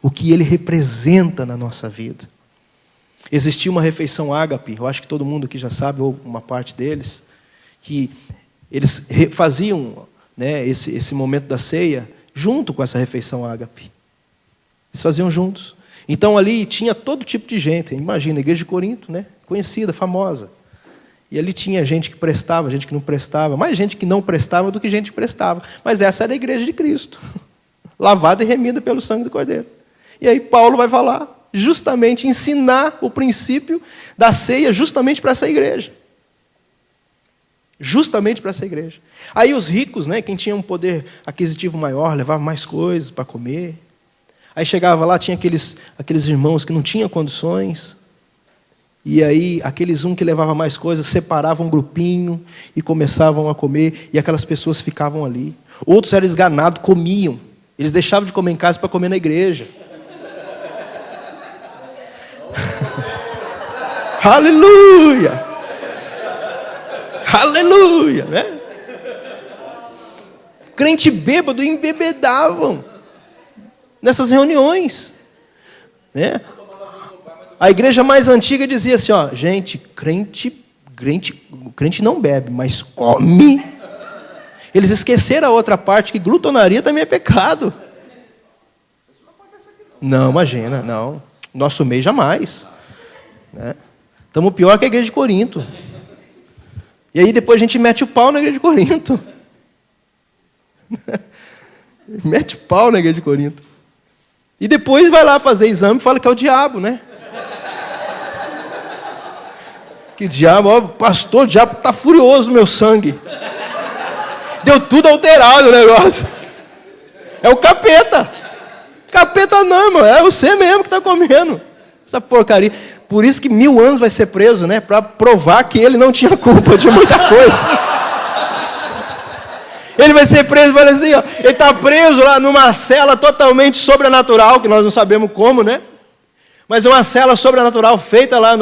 [SPEAKER 1] o que ele representa na nossa vida. Existia uma refeição ágape, eu acho que todo mundo aqui já sabe, ou uma parte deles, que eles faziam, né, esse momento da ceia junto com essa refeição ágape. Eles faziam juntos. Então ali tinha todo tipo de gente. Imagina, a igreja de Corinto, né, conhecida, famosa. E ali tinha gente que prestava, gente que não prestava. Mais gente que não prestava do que gente que prestava. Mas essa era a igreja de Cristo. Lavada e remida pelo sangue do Cordeiro. E aí Paulo vai falar, justamente ensinar o princípio da ceia justamente para essa igreja. Justamente para essa igreja. Aí os ricos, né, quem tinha um poder aquisitivo maior, levava mais coisas para comer. Aí chegava lá, tinha aqueles irmãos que não tinham condições. E aí, aqueles que levava mais coisas, separavam um grupinho e começavam a comer, e aquelas pessoas ficavam ali. Outros eram esganados, comiam. Eles deixavam de comer em casa para comer na igreja. Aleluia! Aleluia! Né? Crente bêbado embebedavam nessas reuniões. Né? A igreja mais antiga dizia assim, ó, gente, crente não bebe, mas come. Eles esqueceram a outra parte, que glutonaria também é pecado. Não, imagina, não. Nosso meio jamais. Né? Estamos pior que a igreja de Corinto. E aí depois a gente mete o pau na igreja de Corinto. Mete o pau na igreja de Corinto. E depois vai lá fazer exame e fala que é o diabo, né? Que diabo, ó, pastor, o diabo está furioso no meu sangue. Deu tudo alterado o negócio. É o capeta. Capeta não, irmão, é você mesmo que está comendo essa porcaria. Por isso que 1000 anos vai ser preso, né? Para provar que ele não tinha culpa de muita coisa. Ele vai ser preso, vai assim, ó, ele está preso lá numa cela totalmente sobrenatural, que nós não sabemos como, né? Mas é uma cela sobrenatural feita lá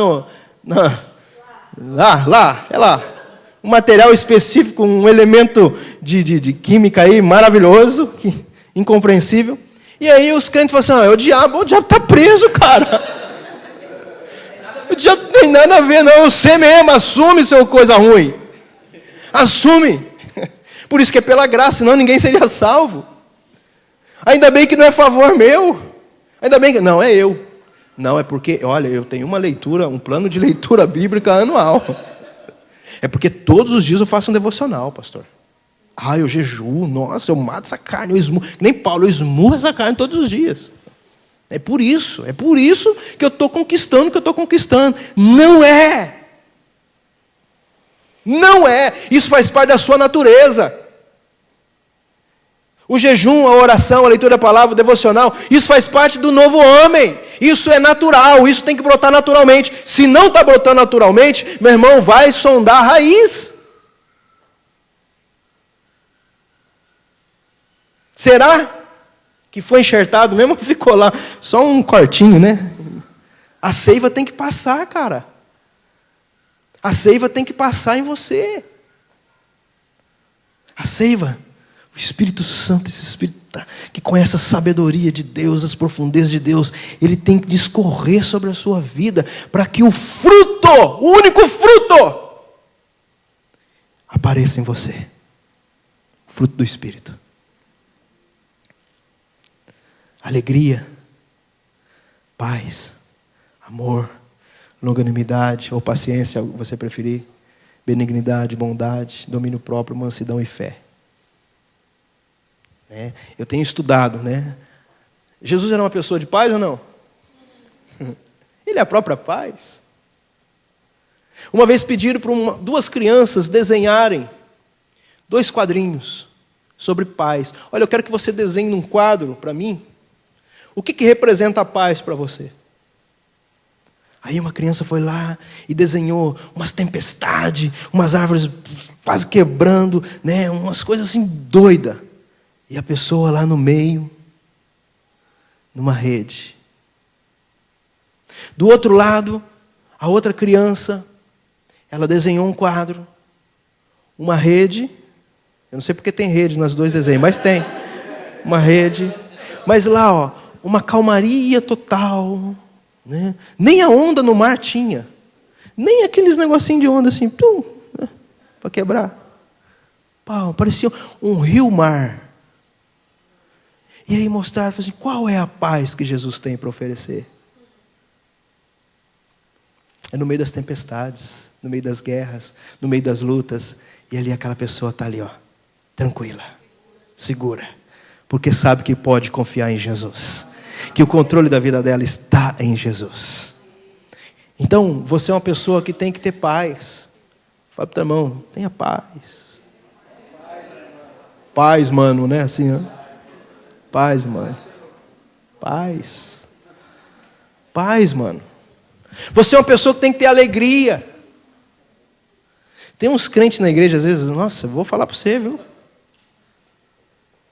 [SPEAKER 1] lá, um material específico, um elemento de química aí maravilhoso, incompreensível. E aí os crentes falam assim, o diabo está preso, cara. O diabo não tem nada a ver, não. Você mesmo, assume seu coisa ruim. Assume. Por isso que é pela graça, senão ninguém seria salvo. Ainda bem que não é favor meu. Ainda bem que... Não, é eu. Não, é porque, olha, eu tenho uma leitura, um plano de leitura bíblica anual. É porque todos os dias eu faço um devocional, pastor. Ah, eu jejuo, nossa, eu mato essa carne, eu esmurro. Nem Paulo, eu esmurro essa carne todos os dias. É por isso que eu estou conquistando o que eu estou conquistando. Não é. Não é. Isso faz parte da sua natureza. O jejum, a oração, a leitura da palavra, o devocional, isso faz parte do novo homem. Isso é natural, isso tem que brotar naturalmente. Se não está brotando naturalmente, meu irmão, vai sondar a raiz. Será que foi enxertado mesmo? Ficou lá só um cortinho, né? A seiva tem que passar, cara. A seiva tem que passar em você. A seiva, o Espírito Santo, esse Espírito que conhece a sabedoria de Deus, as profundezas de Deus, ele tem que discorrer sobre a sua vida, para que o fruto, o único fruto, apareça em você. O fruto do Espírito. Alegria, paz, amor, longanimidade ou paciência, se você preferir, benignidade, bondade, domínio próprio, mansidão e fé. Eu tenho estudado, né? Jesus era uma pessoa de paz ou não? Ele é a própria paz. Uma vez pediram para duas crianças desenharem 2 quadrinhos sobre paz. Olha, eu quero que você desenhe num quadro para mim. O que representa a paz para você? Aí uma criança foi lá e desenhou umas tempestades, umas árvores quase quebrando, né? Umas coisas assim doidas. E a pessoa lá no meio, numa rede. Do outro lado, a outra criança, ela desenhou um quadro, uma rede. Eu não sei porque tem rede nos 2 desenhos, mas tem. Uma rede. Mas lá, ó, uma calmaria total. Né? Nem a onda no mar tinha. Nem aqueles negocinhos de onda assim, né? Para quebrar. Pau, parecia um rio-mar. E aí mostraram, assim, qual é a paz que Jesus tem para oferecer? É no meio das tempestades, no meio das guerras, no meio das lutas. E ali aquela pessoa está ali, ó, tranquila, segura. Porque sabe que pode confiar em Jesus. Que o controle da vida dela está em Jesus. Então, você é uma pessoa que tem que ter paz. Fala para o teu irmão, tenha paz. Paz, mano, né? Assim, ó. Paz, mano. Paz. Paz, mano. Você é uma pessoa que tem que ter alegria. Tem uns crentes na igreja, às vezes, nossa, vou falar para você, viu?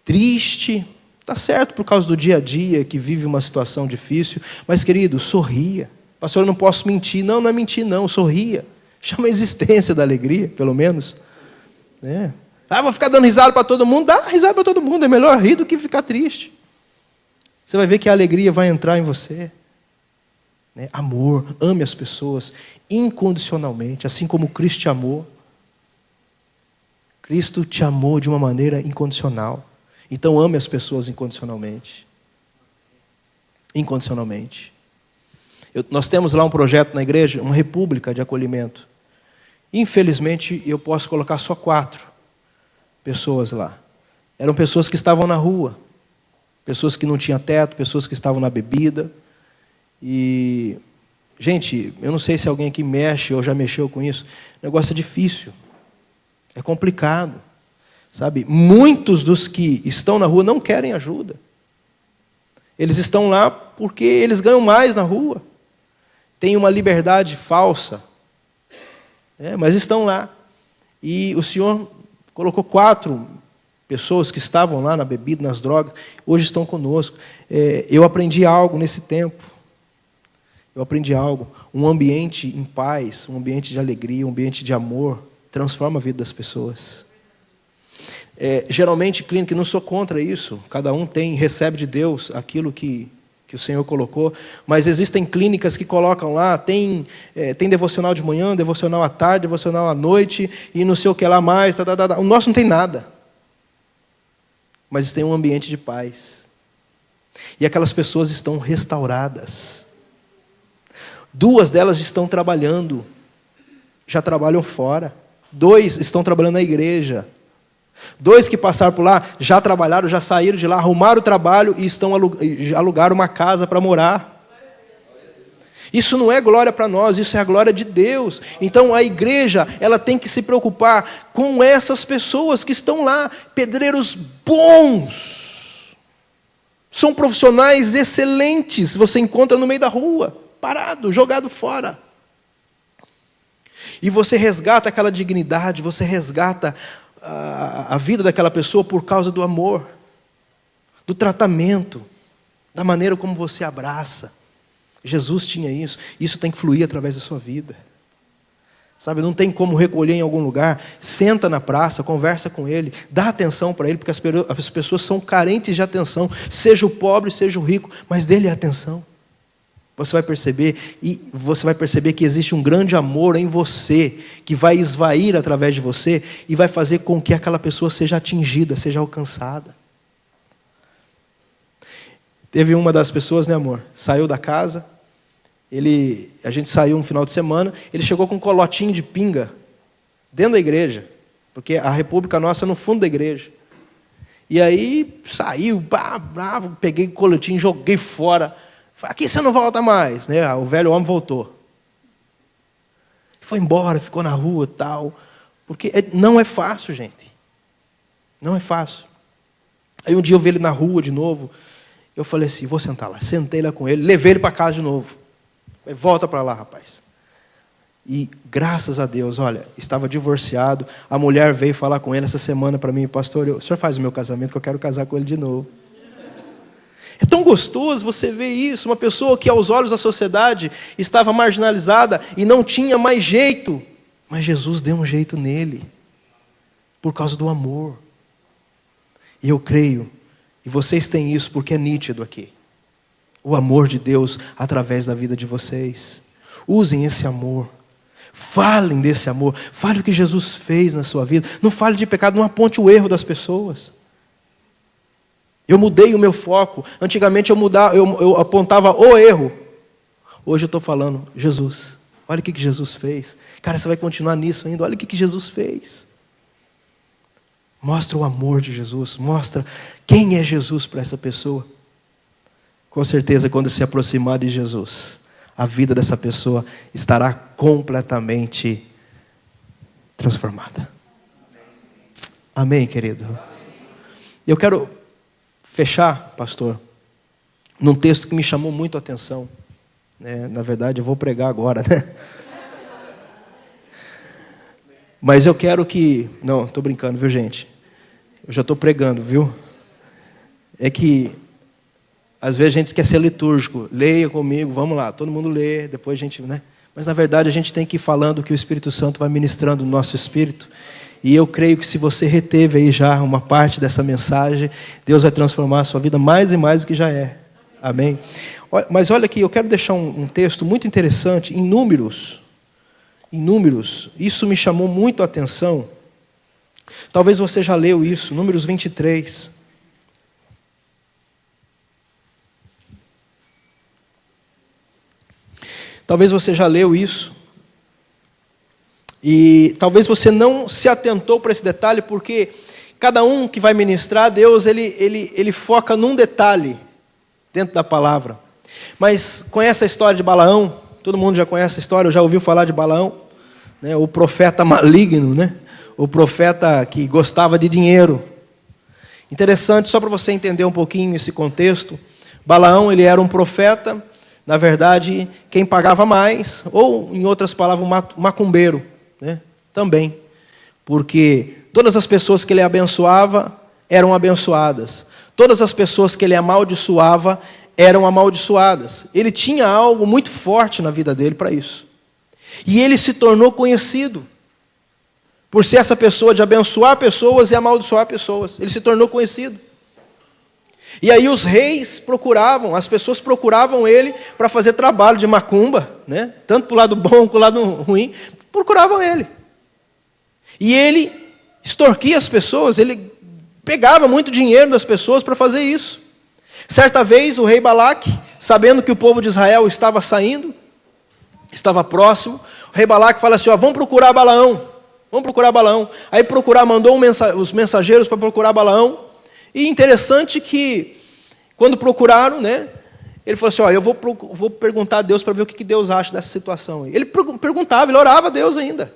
[SPEAKER 1] Triste. Está certo por causa do dia a dia, que vive uma situação difícil. Mas, querido, sorria. Pastor, eu não posso mentir. Não, não é mentir, não. Sorria. Chama a existência da alegria, pelo menos. Vou ficar dando risada para todo mundo. Dá risada para todo mundo. É melhor rir do que ficar triste. Você vai ver que a alegria vai entrar em você. Amor. Ame as pessoas incondicionalmente. Assim como Cristo te amou. Cristo te amou de uma maneira incondicional. Então ame as pessoas incondicionalmente. Incondicionalmente. Nós temos lá um projeto na igreja, uma república de acolhimento. Infelizmente, eu posso colocar só 4 pessoas lá. Eram pessoas que estavam na rua. Pessoas que não tinham teto, pessoas que estavam na bebida. E, gente, eu não sei se alguém aqui mexe ou já mexeu com isso. O negócio é difícil. É complicado. Sabe, muitos dos que estão na rua não querem ajuda. Eles estão lá porque eles ganham mais na rua. Tem uma liberdade falsa. Mas estão lá. E o Senhor colocou 4 pessoas que estavam lá na bebida, nas drogas, hoje estão conosco. Eu aprendi algo nesse tempo. Eu aprendi algo. Um ambiente em paz, um ambiente de alegria, um ambiente de amor, transforma a vida das pessoas. Geralmente, clínica, não sou contra isso. Cada um recebe de Deus aquilo que o Senhor colocou. Mas existem clínicas que colocam lá, tem devocional de manhã, devocional à tarde, devocional à noite, e não sei o que lá mais. O nosso não tem nada. Mas tem um ambiente de paz. E aquelas pessoas estão restauradas. 2 delas estão trabalhando. Já trabalham fora. 2 estão trabalhando na igreja. 2 que passaram por lá já trabalharam, já saíram de lá, arrumaram o trabalho e alugaram uma casa para morar. Isso não é glória para nós, isso é a glória de Deus. Então a igreja, ela tem que se preocupar com essas pessoas que estão lá, pedreiros bons. São profissionais excelentes, você encontra no meio da rua, parado, jogado fora. E você resgata aquela dignidade, você resgata a vida daquela pessoa por causa do amor, do tratamento, da maneira como você abraça. Jesus tinha isso. Isso tem que fluir através da sua vida. Sabe, não tem como recolher em algum lugar. Senta na praça, conversa com ele, dá atenção para ele, porque as pessoas são carentes de atenção. Seja o pobre, seja o rico, mas dê-lhe atenção. Você vai perceber que existe um grande amor em você, que vai esvair através de você e vai fazer com que aquela pessoa seja atingida, seja alcançada. Teve uma das pessoas, né, amor? Saiu da casa, a gente saiu um final de semana, ele chegou com um colotinho de pinga dentro da igreja, porque a República Nossa é no fundo da igreja. E aí saiu, bravo, peguei o colotinho, joguei fora. Falei, aqui você não volta mais, né? O velho homem voltou. Foi embora, ficou na rua e tal. Porque não é fácil, gente. Não é fácil. Aí um dia eu vi ele na rua de novo. Eu falei assim, vou sentar lá. Sentei lá com ele, levei ele para casa de novo. Falei, volta para lá, rapaz. E graças a Deus, olha, estava divorciado. A mulher veio falar com ele essa semana para mim, pastor, o senhor faz o meu casamento que eu quero casar com ele de novo. É tão gostoso você ver isso. Uma pessoa que aos olhos da sociedade estava marginalizada e não tinha mais jeito. Mas Jesus deu um jeito nele. Por causa do amor. E eu creio, e vocês têm isso porque é nítido aqui. O amor de Deus através da vida de vocês. Usem esse amor. Falem desse amor. Fale o que Jesus fez na sua vida. Não fale de pecado, não aponte o erro das pessoas. Eu mudei o meu foco. Antigamente eu apontava o erro. Hoje eu estou falando, Jesus. Olha o que Jesus fez. Cara, você vai continuar nisso ainda. Olha o que Jesus fez. Mostra o amor de Jesus. Mostra quem é Jesus para essa pessoa. Com certeza, quando se aproximar de Jesus, a vida dessa pessoa estará completamente transformada. Amém, querido? Eu quero fechar, pastor, num texto que me chamou muito a atenção. Na verdade, eu vou pregar agora, né? Mas eu quero que... Não, estou brincando, viu, gente? Eu já estou pregando, viu? É que, às vezes, a gente quer ser litúrgico. Leia comigo, vamos lá, todo mundo lê, depois a gente... né? Mas, na verdade, a gente tem que ir falando que o Espírito Santo vai ministrando no nosso espírito. E eu creio que se você reteve aí já uma parte dessa mensagem, Deus vai transformar a sua vida mais e mais do que já é. Amém? Mas olha aqui, eu quero deixar um texto muito interessante, em Números. Em Números, isso me chamou muito a atenção. Talvez você já leu isso, Números 23. Talvez você já leu isso. E talvez você não se atentou para esse detalhe, porque cada um que vai ministrar, Deus ele foca num detalhe dentro da palavra. Mas conhece a história de Balaão? Todo mundo já conhece a história, já ouviu falar de Balaão? Né? O profeta maligno, né? O profeta que gostava de dinheiro. Interessante, só para você entender um pouquinho esse contexto. Balaão, ele era um profeta, na verdade, quem pagava mais, ou, em outras palavras, um macumbeiro. Né? Também, porque todas as pessoas que ele abençoava eram abençoadas, todas as pessoas que ele amaldiçoava eram amaldiçoadas. Ele tinha algo muito forte na vida dele para isso, e ele se tornou conhecido por ser essa pessoa de abençoar pessoas e amaldiçoar pessoas. Ele se tornou conhecido, e aí os reis procuravam, as pessoas procuravam ele para fazer trabalho de macumba, né? Tanto para o lado bom como para o lado ruim. Procuravam ele. E ele extorquia as pessoas, ele pegava muito dinheiro das pessoas para fazer isso. Certa vez, o rei Balaque, sabendo que o povo de Israel estava saindo, estava próximo, o rei Balaque fala assim, vamos procurar Balaão. Vamos procurar Balaão. Aí mandou os mensageiros para procurar Balaão. E interessante que, quando procuraram, né, ele falou assim, eu vou perguntar a Deus para ver o que Deus acha dessa situação. Ele perguntava, ele orava a Deus ainda.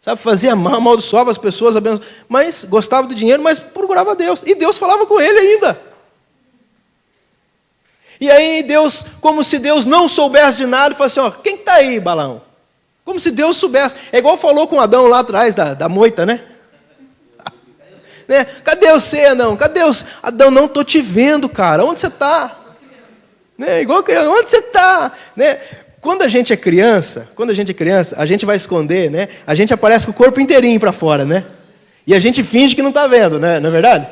[SPEAKER 1] Sabe, fazia mal, amaldiçoava as pessoas, mas gostava do dinheiro, mas procurava a Deus. E Deus falava com ele ainda. E aí Deus, como se Deus não soubesse de nada, falou assim, quem está aí, Balaão? Como se Deus soubesse. É igual falou com Adão lá atrás da moita, né? Cadê você, Adão? Cadê os... Adão, não estou te vendo, cara. Onde você está? Igual criança, onde você está? Quando a gente é criança, a gente vai esconder, né? A gente aparece com o corpo inteirinho para fora, né? E a gente finge que não está vendo, né? Não é verdade?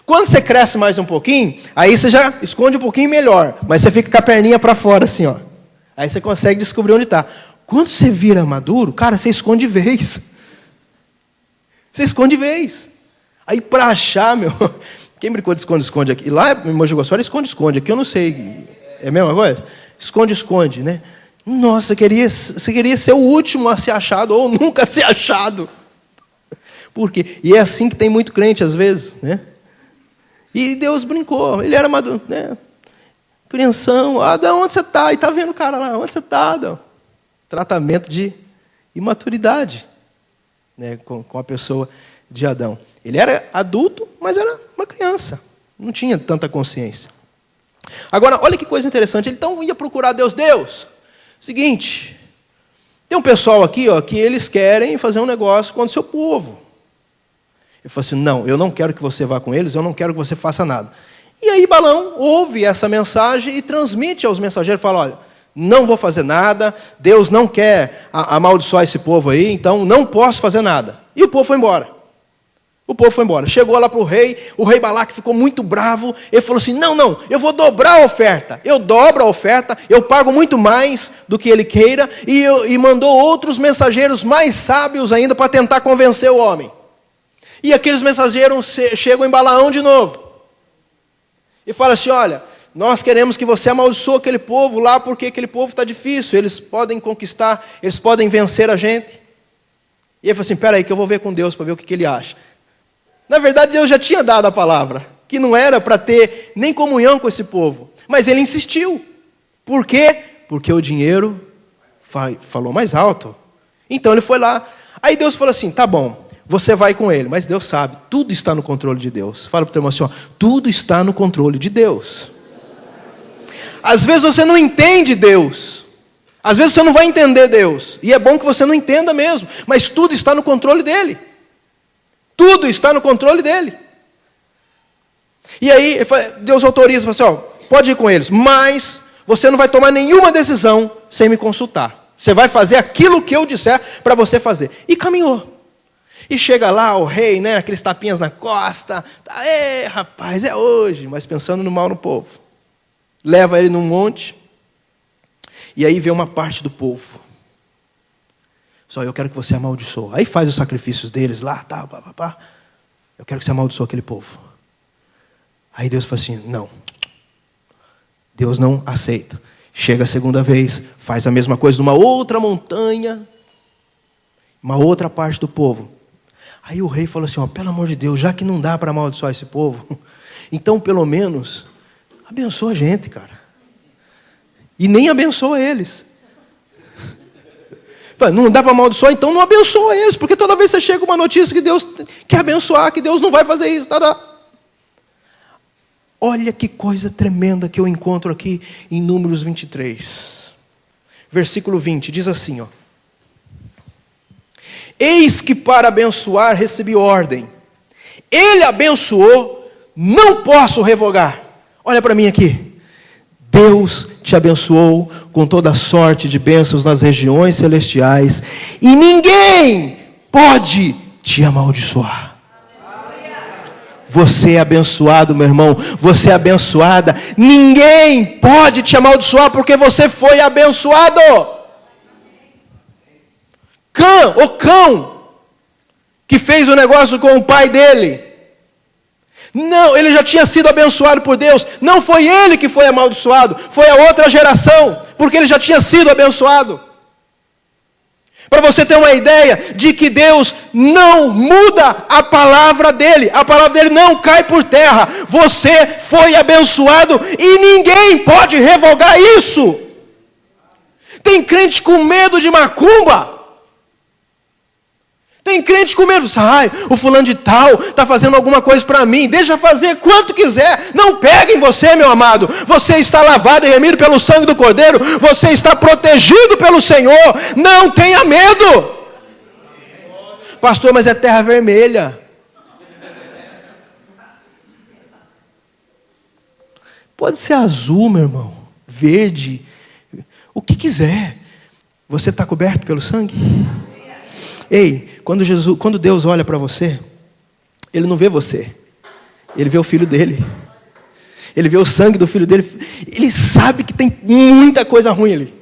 [SPEAKER 1] Quando você cresce mais um pouquinho, aí você já esconde um pouquinho melhor, mas você fica com a perninha para fora assim, ó. Aí você consegue descobrir onde está. Quando você vira maduro, cara, você esconde de vez. Você esconde de vez. Aí para achar, quem brincou de esconde-esconde aqui? Lá em Mogi Guaçu era esconde-esconde, aqui eu não sei. É a mesma coisa? Esconde-esconde, né? Nossa, você queria ser o último a ser achado ou nunca ser achado. Por quê? E é assim que tem muito crente às vezes, né? E Deus brincou, ele era maduro, né? Crianção, Adão, onde você está? E está vendo o cara lá, onde você está, Adão? Tratamento de imaturidade, né? Com a pessoa de Adão. Ele era adulto, mas era uma criança, não tinha tanta consciência. Agora, olha que coisa interessante, ele então ia procurar Deus. Seguinte, tem um pessoal aqui, que eles querem fazer um negócio com o seu povo. Ele falou assim, não, eu não quero que você vá com eles, eu não quero que você faça nada. E aí Balaão ouve essa mensagem e transmite aos mensageiros, fala, olha, não vou fazer nada, Deus não quer amaldiçoar esse povo aí, então não posso fazer nada. E o povo foi embora. Chegou lá para o rei Balaque ficou muito bravo, ele falou assim, não, eu vou dobrar a oferta, eu dobro a oferta, eu pago muito mais do que ele queira, e mandou outros mensageiros mais sábios ainda para tentar convencer o homem. E aqueles mensageiros chegam em Balaão de novo, e falam assim, olha, nós queremos que você amaldiçoe aquele povo lá, porque aquele povo está difícil, eles podem conquistar, eles podem vencer a gente. E ele falou assim, espera aí que eu vou ver com Deus para ver o que ele acha. Na verdade, Deus já tinha dado a palavra, que não era para ter nem comunhão com esse povo. Mas ele insistiu. Por quê? Porque o dinheiro falou mais alto. Então ele foi lá. Aí Deus falou assim, tá bom, você vai com ele. Mas Deus sabe, tudo está no controle de Deus. Fala para o teu irmão assim, tudo está no controle de Deus. Às vezes você não entende Deus. Às vezes você não vai entender Deus. E é bom que você não entenda mesmo. Mas tudo está no controle dele. Tudo está no controle dele. E aí, Deus autoriza, fala assim, pode ir com eles, mas você não vai tomar nenhuma decisão sem me consultar. Você vai fazer aquilo que eu disser para você fazer. E caminhou. E chega lá o rei, né, aqueles tapinhas na costa. Rapaz, é hoje. Mas pensando no mal no povo. Leva ele num monte. E aí vê uma parte do povo. Só eu quero que você amaldiçoe. Aí faz os sacrifícios deles lá, Eu quero que você amaldiçoe aquele povo. Aí Deus fala assim, não. Deus não aceita. Chega a segunda vez, faz a mesma coisa numa outra montanha, uma outra parte do povo. Aí o rei falou assim, pelo amor de Deus, já que não dá para amaldiçoar esse povo, então pelo menos abençoa a gente, cara. E nem abençoa eles. Não dá para amaldiçoar, então não abençoa eles, porque toda vez que você chega uma notícia que Deus quer abençoar, que Deus não vai fazer isso. Olha que coisa tremenda que eu encontro aqui em Números 23. Versículo 20, diz assim, eis que para abençoar recebi ordem. Ele abençoou, não posso revogar. Olha para mim aqui. Deus te abençoou com toda sorte de bênçãos nas regiões celestiais, e ninguém pode te amaldiçoar. Você é abençoado, meu irmão, você é abençoada, ninguém pode te amaldiçoar, porque você foi abençoado. O cão, que fez o negócio com o pai dele, não, ele já tinha sido abençoado por Deus. Não foi ele que foi amaldiçoado, foi a outra geração, porque ele já tinha sido abençoado. Para você ter uma ideia de que Deus não muda a palavra dele não cai por terra. Você foi abençoado e ninguém pode revogar isso. Tem crente com medo de macumba. Tem crente com medo, o fulano de tal está fazendo alguma coisa para mim, deixa fazer quanto quiser, não pega em você, meu amado, você está lavado e remido pelo sangue do Cordeiro, você está protegido pelo Senhor, não tenha medo. Pastor, mas é terra vermelha. Pode ser azul, meu irmão, verde, o que quiser, você está coberto pelo sangue? Ei, quando Deus olha para você, Ele não vê você, Ele vê o Filho dele, Ele vê o sangue do Filho dele, Ele sabe que tem muita coisa ruim ali,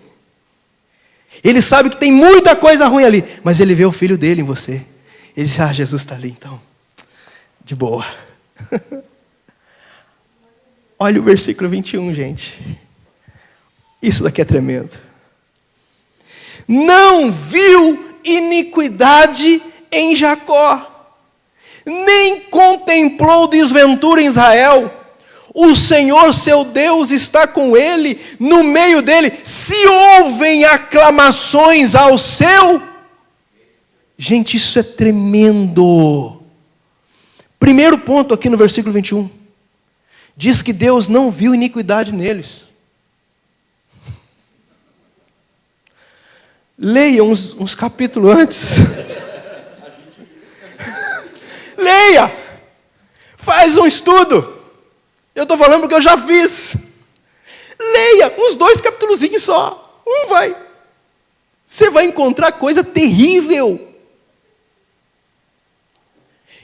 [SPEAKER 1] Ele sabe que tem muita coisa ruim ali, mas Ele vê o Filho dele em você, Ele diz, Jesus está ali então, de boa. Olha o versículo 21, gente, isso daqui é tremendo. Não viu iniquidade em Jacó, nem contemplou desventura em Israel. O Senhor seu Deus está com ele, no meio dele, se ouvem aclamações ao seu. Gente, isso é tremendo. Primeiro ponto aqui no versículo 21, diz que Deus não viu iniquidade neles. Leia uns capítulos antes. Leia. Faz um estudo. Eu estou falando porque eu já fiz. Leia uns 2 capítulozinhos só. Vai. Você vai encontrar coisa terrível.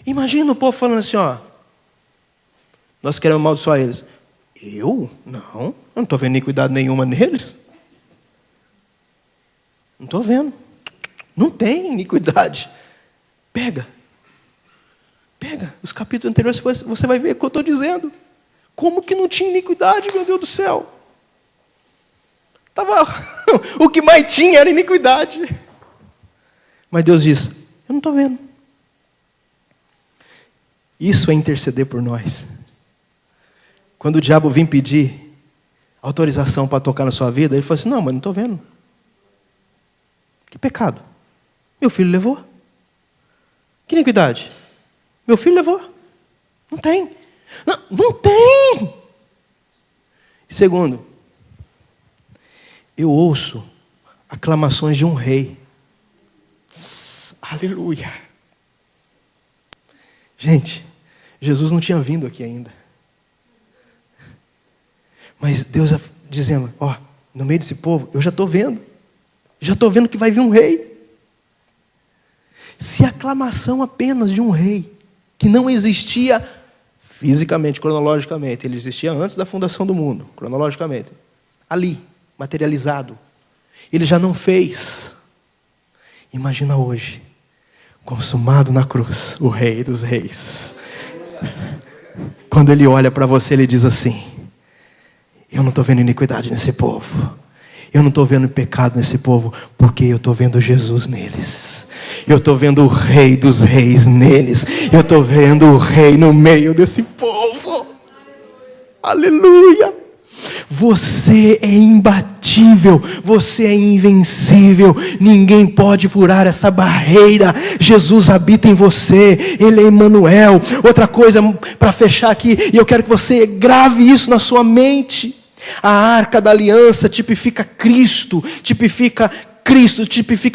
[SPEAKER 1] Imagina o povo falando assim, nós queremos amaldiçoar eles. Eu? Não. Eu não estou vendo iniquidade nenhuma neles. Não estou vendo. Não tem iniquidade. Pega os capítulos anteriores, você vai ver o que eu estou dizendo. Como que não tinha iniquidade, meu Deus do céu? O que mais tinha era iniquidade. Mas Deus diz, eu não estou vendo. Isso é interceder por nós. Quando o diabo vem pedir autorização para tocar na sua vida, ele fala assim, não, mas não estou vendo. Que pecado? Meu filho levou. Que iniquidade? Meu filho levou. Não tem. Não tem. E segundo, eu ouço aclamações de um rei. Aleluia. Gente, Jesus não tinha vindo aqui ainda. Mas Deus dizendo, no meio desse povo, eu já estou vendo. Já estou vendo que vai vir um rei. Se a aclamação apenas de um rei, que não existia fisicamente, cronologicamente, ele existia antes da fundação do mundo, cronologicamente, ali, materializado, ele já não fez. Imagina hoje, consumado na cruz, o Rei dos Reis. Quando ele olha para você, ele diz assim, eu não estou vendo iniquidade nesse povo. Eu não estou vendo pecado nesse povo, porque eu estou vendo Jesus neles. Eu estou vendo o Rei dos Reis neles. Eu estou vendo o Rei no meio desse povo. Aleluia. Você é imbatível, você é invencível, ninguém pode furar essa barreira. Jesus habita em você, Ele é Emmanuel. Outra coisa para fechar aqui, e eu quero que você grave isso na sua mente. A arca da aliança tipifica Cristo, tipifica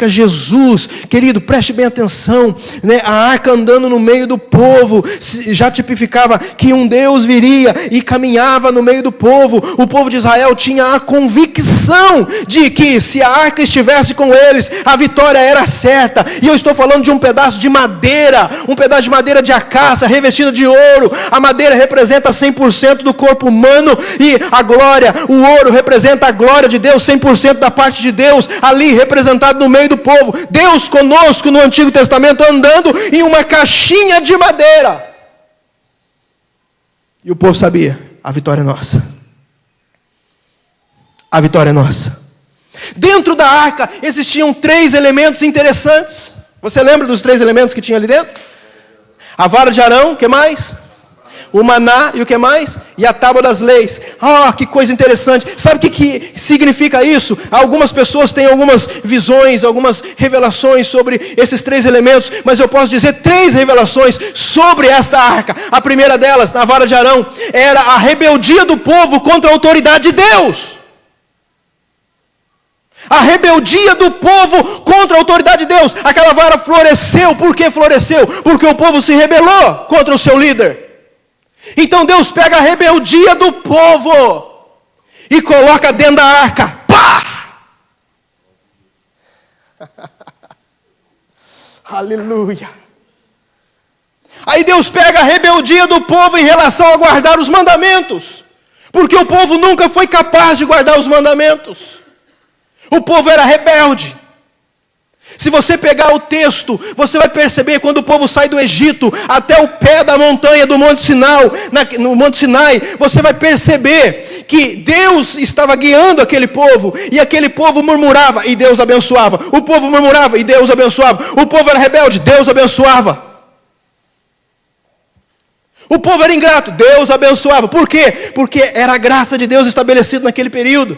[SPEAKER 1] Jesus. Querido, preste bem atenção, né? A arca andando no meio do povo já tipificava que um Deus viria e caminhava no meio do povo. O povo de Israel tinha a convicção de que se a arca estivesse com eles, a vitória era certa. E eu estou falando de um pedaço de madeira de acácia revestida de ouro. A madeira representa 100% do corpo humano, e a glória, o ouro representa a glória de Deus, 100% da parte de Deus ali representado no meio do povo. Deus conosco no Antigo Testamento andando em uma caixinha de madeira. E o povo sabia, a vitória é nossa. A vitória é nossa. Dentro da arca existiam 3 elementos interessantes. Você lembra dos 3 elementos que tinha ali dentro? A vara de Arão, o que mais? O maná e o que mais? E a tábua das leis. Que coisa interessante. Sabe o que significa isso? Algumas pessoas têm algumas visões, algumas revelações sobre esses 3 elementos, mas eu posso dizer 3 revelações sobre esta arca. A primeira delas, na vara de Arão, era a rebeldia do povo contra a autoridade de Deus. A rebeldia do povo contra a autoridade de Deus. Aquela vara floresceu. Por que floresceu? Porque o povo se rebelou contra o seu líder. Então Deus pega a rebeldia do povo e coloca dentro da arca. Pá! Aleluia. Aí Deus pega a rebeldia do povo em relação a guardar os mandamentos, porque o povo nunca foi capaz de guardar os mandamentos. O povo era rebelde. Se você pegar o texto, você vai perceber quando o povo sai do Egito até o pé da montanha do Monte Sinai, no Monte Sinai, você vai perceber que Deus estava guiando aquele povo, e aquele povo murmurava e Deus abençoava. O povo murmurava e Deus abençoava. O povo era rebelde, Deus abençoava. O povo era ingrato, Deus abençoava. Por quê? Porque era a graça de Deus estabelecida naquele período.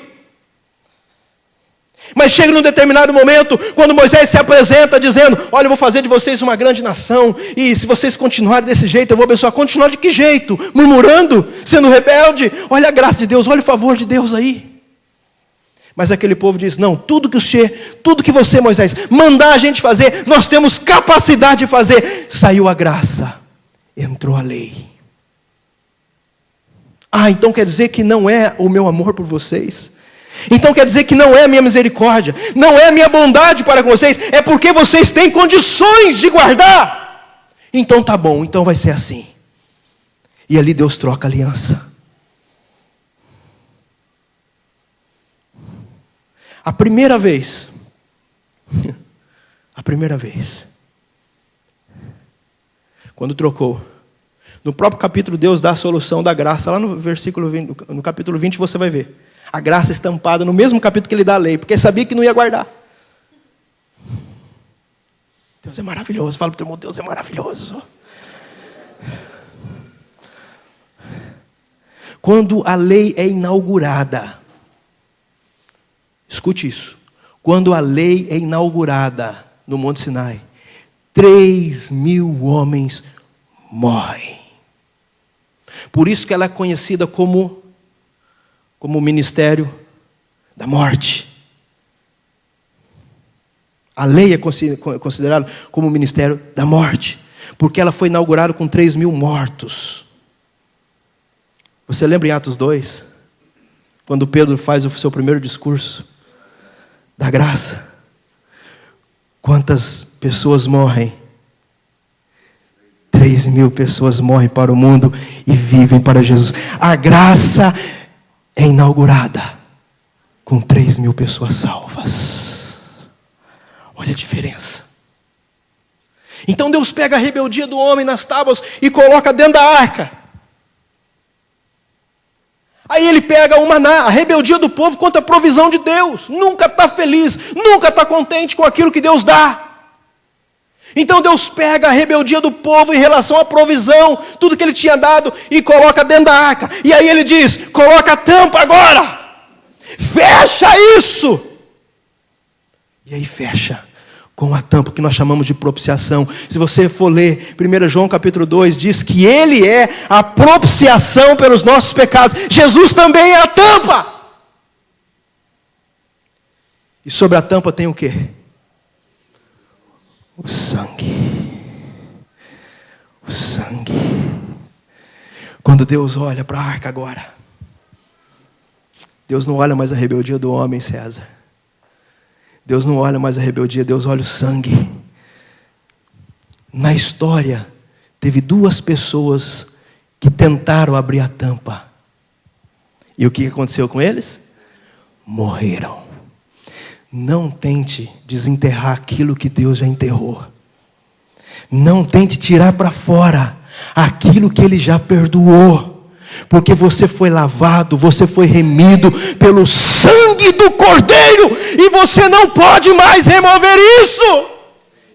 [SPEAKER 1] Mas chega num determinado momento, quando Moisés se apresenta dizendo: olha, eu vou fazer de vocês uma grande nação, e se vocês continuarem desse jeito, eu vou abençoar. Continuar de que jeito? Murmurando? Sendo rebelde? Olha a graça de Deus, olha o favor de Deus aí. Mas aquele povo diz: não, tudo que você, Moisés, mandar a gente fazer, nós temos capacidade de fazer. Saiu a graça, entrou a lei. Então quer dizer que não é o meu amor por vocês? Então quer dizer que não é a minha misericórdia, não é a minha bondade para com vocês, é porque vocês têm condições de guardar. Então tá bom, então vai ser assim. E ali Deus troca a aliança. A primeira vez, quando trocou, no próprio capítulo Deus dá a solução da graça, lá no versículo 20, no capítulo 20 você vai ver. A graça estampada no mesmo capítulo que ele dá a lei, porque sabia que não ia guardar. Deus é maravilhoso. Fala para o teu irmão: Deus é maravilhoso. Quando a lei é inaugurada, escute isso. Quando a lei é inaugurada no Monte Sinai, 3.000 homens morrem. Por isso que ela é conhecida como o ministério da morte. A lei é considerada como o ministério da morte, porque ela foi inaugurada com 3.000 mortos. Você lembra em Atos 2? Quando Pedro faz o seu primeiro discurso da graça. Quantas pessoas morrem? 3.000 pessoas morrem para o mundo e vivem para Jesus. A graça é inaugurada com 3.000 pessoas salvas. Olha a diferença. Então Deus pega a rebeldia do homem nas tábuas e coloca dentro da arca. Aí ele pega o maná, a rebeldia do povo contra a provisão de Deus. Nunca está feliz, nunca está contente com aquilo que Deus dá. Então Deus pega a rebeldia do povo em relação à provisão, tudo que ele tinha dado, e coloca dentro da arca. E aí ele diz: coloca a tampa agora, fecha isso. E aí fecha com a tampa, que nós chamamos de propiciação. Se você for ler 1 João capítulo 2, diz que ele é a propiciação pelos nossos pecados. Jesus também é a tampa. E sobre a tampa tem o quê? O sangue. O sangue. Quando Deus olha para a arca agora, Deus não olha mais a rebeldia do homem, César. Deus não olha mais a rebeldia, Deus olha o sangue. Na história, teve 2 pessoas que tentaram abrir a tampa. E o que aconteceu com eles? Morreram. Não tente desenterrar aquilo que Deus já enterrou. Não tente tirar para fora aquilo que Ele já perdoou. Porque você foi lavado, você foi remido pelo sangue do Cordeiro, e você não pode mais remover isso.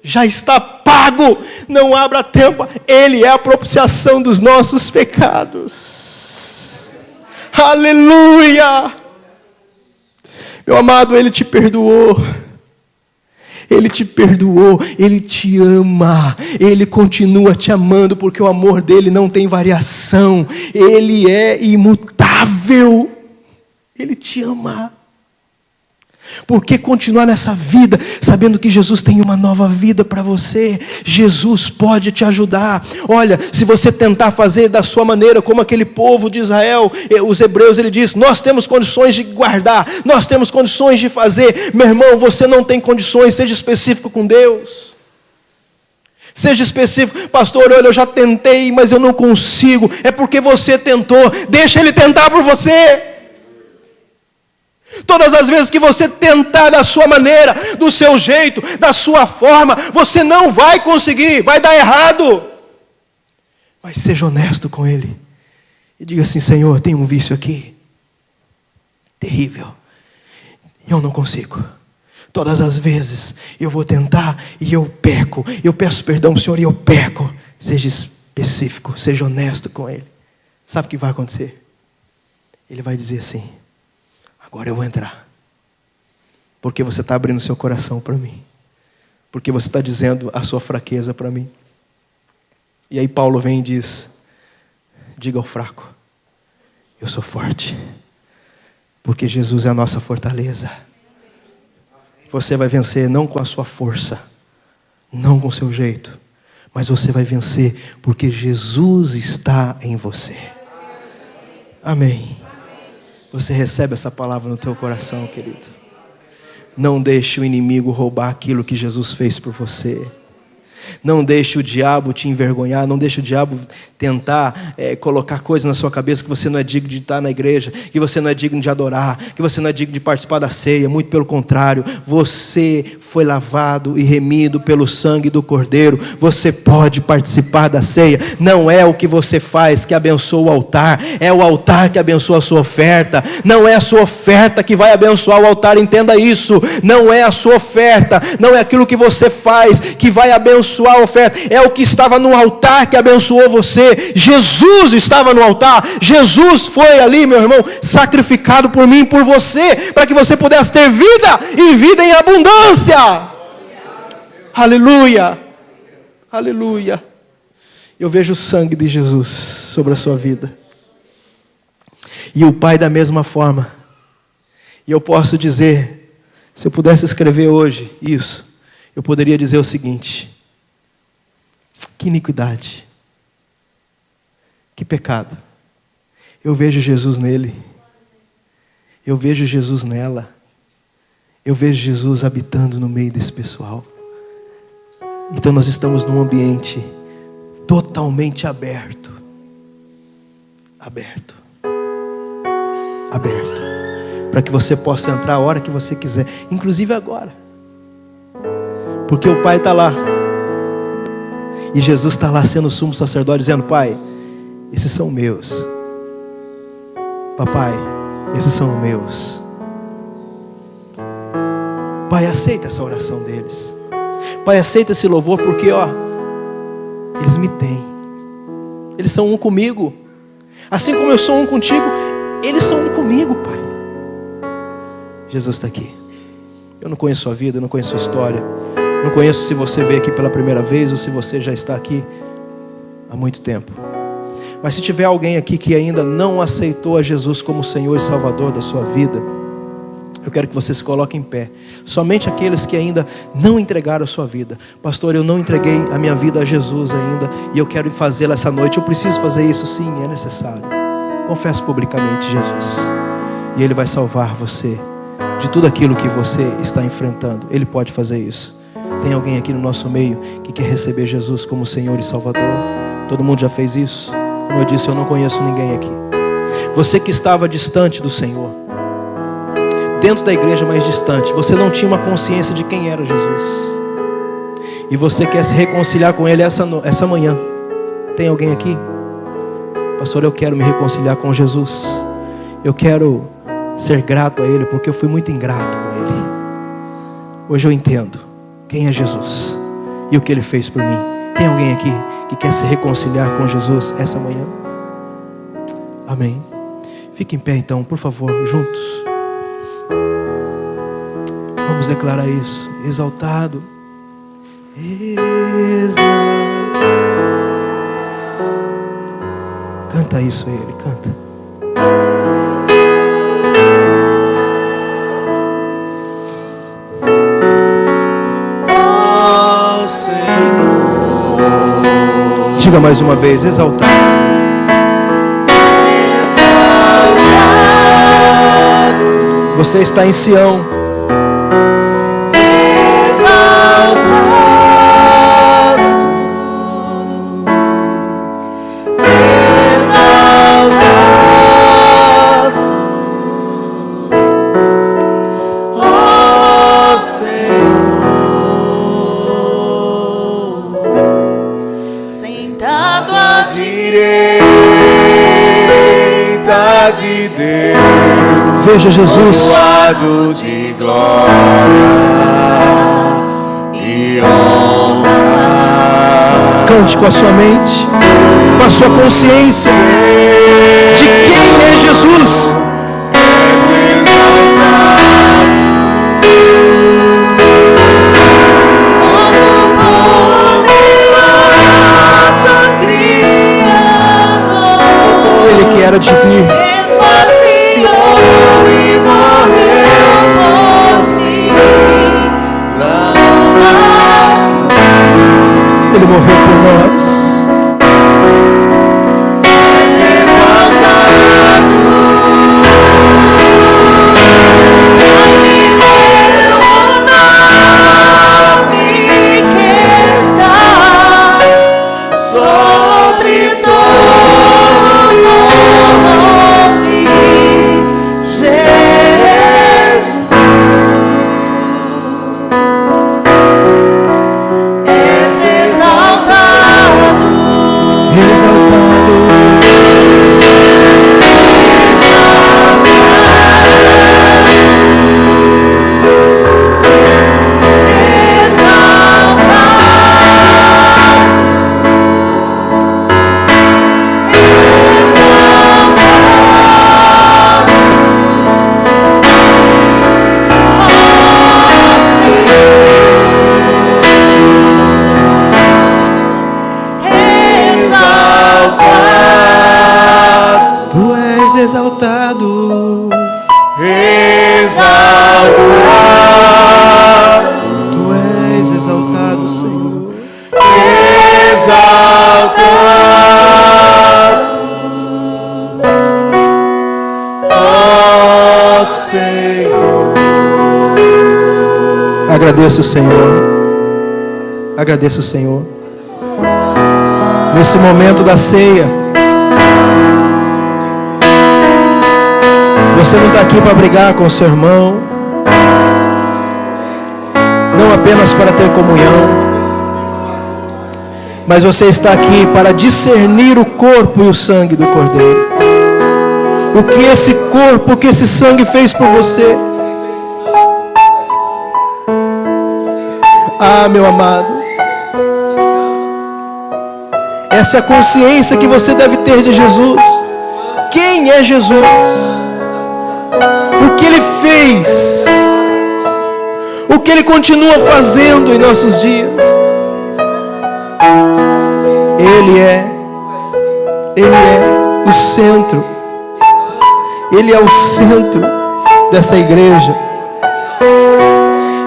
[SPEAKER 1] Já está pago, não abra tempo. Ele é a propiciação dos nossos pecados. Aleluia! Meu amado, Ele te perdoou. Ele te perdoou, Ele te ama, Ele continua te amando, porque o amor dEle não tem variação, Ele é imutável, Ele te ama. Por que continuar nessa vida, sabendo que Jesus tem uma nova vida para você? Jesus pode te ajudar. Olha, se você tentar fazer da sua maneira, como aquele povo de Israel, os hebreus, ele diz, nós temos condições de guardar, nós temos condições de fazer. Meu irmão, você não tem condições, seja específico com Deus. Seja específico, pastor, olha, eu já tentei, mas eu não consigo. É porque você tentou, deixa Ele tentar por você. Todas as vezes que você tentar da sua maneira, do seu jeito, da sua forma, você não vai conseguir, vai dar errado. Mas seja honesto com Ele e diga assim, Senhor, tem um vício aqui terrível, eu não consigo. Todas as vezes eu vou tentar e eu peco, eu peço perdão ao Senhor e eu peco. Seja específico, seja honesto com Ele. Sabe o que vai acontecer? Ele vai dizer assim, agora eu vou entrar. Porque você está abrindo seu coração para mim. Porque você está dizendo a sua fraqueza para mim. E aí Paulo vem e diz, diga ao fraco, eu sou forte. Porque Jesus é a nossa fortaleza. Você vai vencer não com a sua força, não com o seu jeito, mas você vai vencer porque Jesus está em você. Amém. Você recebe essa palavra no teu coração, querido. Não deixe o inimigo roubar aquilo que Jesus fez por você. Não deixe o diabo te envergonhar. Não deixe o diabo tentar colocar coisas na sua cabeça que você não é digno de estar na igreja, que você não é digno de adorar, que você não é digno de participar da ceia. Muito pelo contrário, você foi lavado e remido pelo sangue do Cordeiro. Você pode participar da ceia. Não é o que você faz que abençoa o altar, é o altar que abençoa a sua oferta. Não é a sua oferta que vai abençoar o altar, entenda isso. Não é a sua oferta, não é aquilo que você faz que vai abençoar a oferta, é o que estava no altar que abençoou você. Jesus estava no altar, Jesus foi ali, meu irmão, sacrificado por mim e por você, para que você pudesse ter vida e vida em abundância. Aleluia, aleluia. Eu vejo o sangue de Jesus sobre a sua vida, e o Pai da mesma forma. E eu posso dizer, se eu pudesse escrever hoje isso, eu poderia dizer o seguinte: que iniquidade, que pecado. Eu vejo Jesus nele, eu vejo Jesus nela, eu vejo Jesus habitando no meio desse pessoal. Então nós estamos num ambiente totalmente aberto, para que você possa entrar a hora que você quiser, inclusive agora, porque o Pai está lá. E Jesus está lá sendo sumo sacerdote, dizendo, Pai, esses são meus. Papai, esses são meus. Pai, aceita essa oração deles. Pai, aceita esse louvor, porque eles me têm. Eles são um comigo. Assim como eu sou um contigo, eles são um comigo, Pai. Jesus está aqui. Eu não conheço a vida, eu não conheço a história. Não conheço se você veio aqui pela primeira vez ou se você já está aqui há muito tempo. Mas se tiver alguém aqui que ainda não aceitou a Jesus como Senhor e Salvador da sua vida, eu quero que você se coloque em pé. Somente aqueles que ainda não entregaram a sua vida. Pastor, eu não entreguei a minha vida a Jesus ainda e eu quero fazê-la essa noite. Eu preciso fazer isso? Sim, é necessário. Confesse publicamente Jesus. E Ele vai salvar você de tudo aquilo que você está enfrentando. Ele pode fazer isso. Tem alguém aqui no nosso meio que quer receber Jesus como Senhor e Salvador? Todo mundo já fez isso? Como eu disse, eu não conheço ninguém aqui. Você que estava distante do Senhor, dentro da igreja mais distante, você não tinha uma consciência de quem era Jesus, e você quer se reconciliar com Ele essa manhã. Tem alguém aqui? pastor, eu quero me reconciliar com Jesus. Eu quero ser grato a Ele, porque eu fui muito ingrato com Ele. Hoje eu entendo quem é Jesus e o que Ele fez por mim. Tem alguém aqui que quer se reconciliar com Jesus essa manhã? Amém. Fique em pé então, por favor, juntos. Vamos declarar isso. Exaltado. Exaltado. Canta isso a Ele, canta.
[SPEAKER 2] Ó Senhor.
[SPEAKER 1] Diga mais uma vez, exaltado.
[SPEAKER 2] Exaltado.
[SPEAKER 1] Você está em Sião.
[SPEAKER 2] De Deus,
[SPEAKER 1] veja Jesus,
[SPEAKER 2] coroado de glória e honra.
[SPEAKER 1] Cante com a sua mente, com a sua consciência de quem é Jesus. Ele que era divino,
[SPEAKER 2] e morreu por mim.
[SPEAKER 1] Ele morreu por nós.
[SPEAKER 2] És exaltado, ali meu nome que está sobre todo nome. Jesus, és exaltado,
[SPEAKER 1] Exaltado. Tu és exaltado.
[SPEAKER 2] exaltado,
[SPEAKER 1] Tu és exaltado, Senhor.
[SPEAKER 2] exaltado, ó Senhor.
[SPEAKER 1] Agradeço o Senhor. Agradeço o Senhor. Nesse momento da ceia, você não está aqui para brigar com o seu irmão, não apenas para ter comunhão, mas você está aqui para discernir o corpo e o sangue do Cordeiro. O que esse corpo, o que esse sangue fez por você. Ah, meu amado, essa é a consciência que você deve ter de Jesus. Quem é Jesus? O que Ele fez? O que Ele continua fazendo em nossos dias? Ele é o centro. Ele é o centro dessa igreja.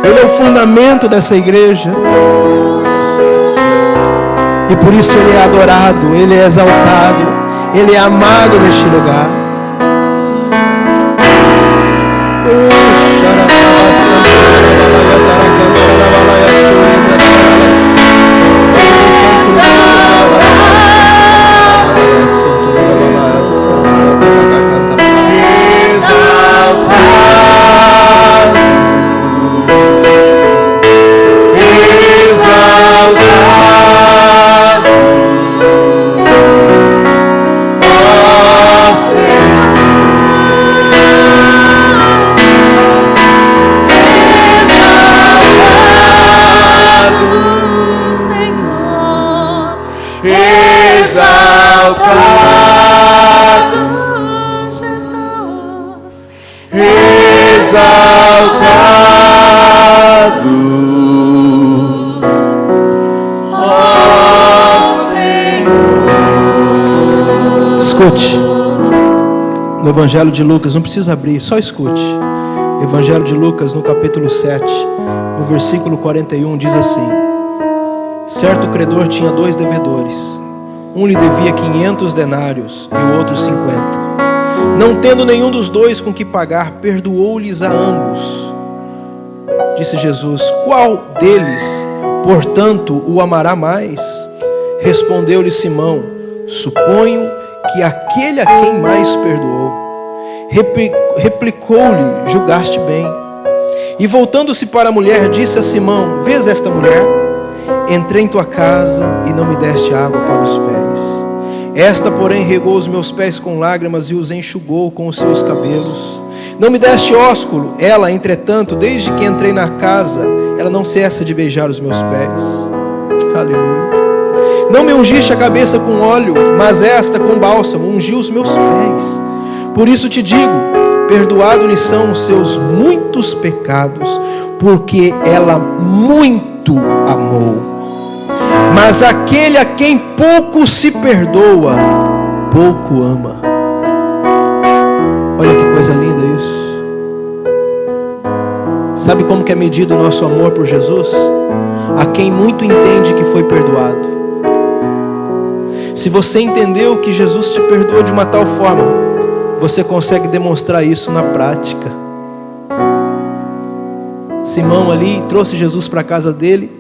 [SPEAKER 1] Ele é o fundamento dessa igreja. E por isso Ele é adorado, Ele é exaltado, Ele é amado neste lugar.
[SPEAKER 2] Exaltado, ó
[SPEAKER 1] Evangelho de Lucas, não precisa abrir, só escute. Evangelho de Lucas, no capítulo 7, no versículo 41, diz assim: certo credor tinha 2 devedores. Um lhe devia 500 denários e o outro 50. Não tendo nenhum dos dois com que pagar, perdoou-lhes a ambos. Disse Jesus: qual deles, portanto, o amará mais? Respondeu-lhe Simão: suponho que aquele a quem mais perdoou. Replicou-lhe: julgaste bem. E voltando-se para a mulher, disse a Simão: vês esta mulher? Entrei em tua casa e não me deste água para os pés. Esta, porém, regou os meus pés com lágrimas e os enxugou com os seus cabelos. Não me deste ósculo. Ela, entretanto, desde que entrei na casa, ela não cessa de beijar os meus pés. Aleluia. Não me ungiste a cabeça com óleo, mas esta com bálsamo ungiu os meus pés. Por isso te digo, perdoado-lhe são os seus muitos pecados, porque ela muito amou. Mas aquele a quem pouco se perdoa, pouco ama. Olha que coisa linda isso. Sabe como que é medido o nosso amor por Jesus? A quem muito entende que foi perdoado. Se você entendeu que Jesus te perdoou de uma tal forma, você consegue demonstrar isso na prática. Simão ali trouxe Jesus para a casa dele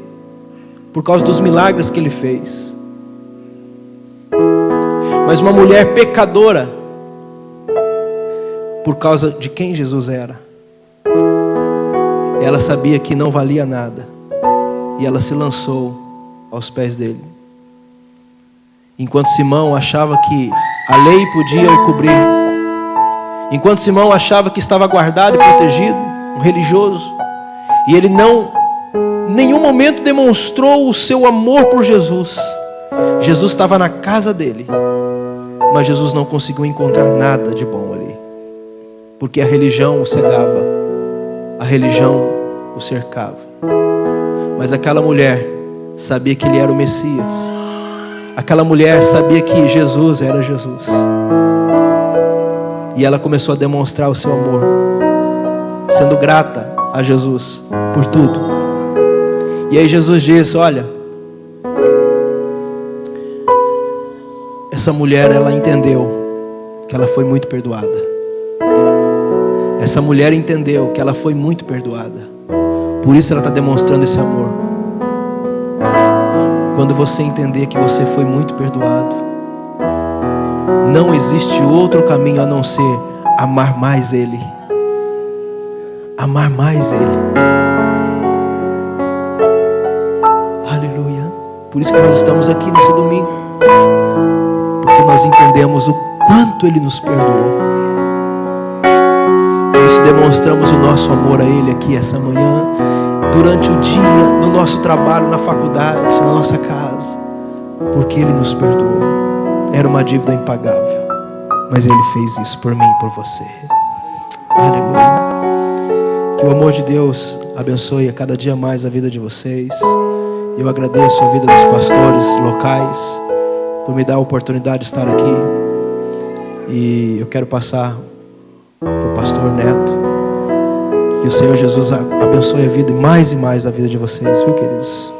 [SPEAKER 1] por causa dos milagres que ele fez. Mas uma mulher pecadora, por causa de quem Jesus era, ela sabia que não valia nada e ela se lançou aos pés dele. Enquanto Simão achava que a lei podia o cobrir, enquanto Simão achava que estava guardado e protegido, um religioso, e ele não, em nenhum momento demonstrou o seu amor por Jesus. Jesus estava na casa dele, mas Jesus não conseguiu encontrar nada de bom ali, porque a religião o cegava, a religião o cercava. Mas aquela mulher sabia que ele era o Messias. Aquela mulher sabia que Jesus era Jesus. E ela começou a demonstrar o seu amor, sendo grata a Jesus por tudo. E aí Jesus disse: olha, essa mulher, ela entendeu que ela foi muito perdoada. Essa mulher entendeu que ela foi muito perdoada. Por isso ela está demonstrando esse amor. Quando você entender que você foi muito perdoado, não existe outro caminho a não ser amar mais Ele. Amar mais Ele. Aleluia. Por isso que nós estamos aqui nesse domingo, porque nós entendemos o quanto Ele nos perdoou. Por isso demonstramos o nosso amor a Ele aqui essa manhã, durante o dia, no nosso trabalho, na faculdade, na nossa casa, porque Ele nos perdoou. Era uma dívida impagável, mas Ele fez isso por mim e por você. Aleluia. Que o amor de Deus abençoe a cada dia mais a vida de vocês. Eu agradeço a vida dos pastores locais por me dar a oportunidade de estar aqui. E eu quero passar para o pastor Neto. Que o Senhor Jesus abençoe a vida e mais a vida de vocês, viu, queridos?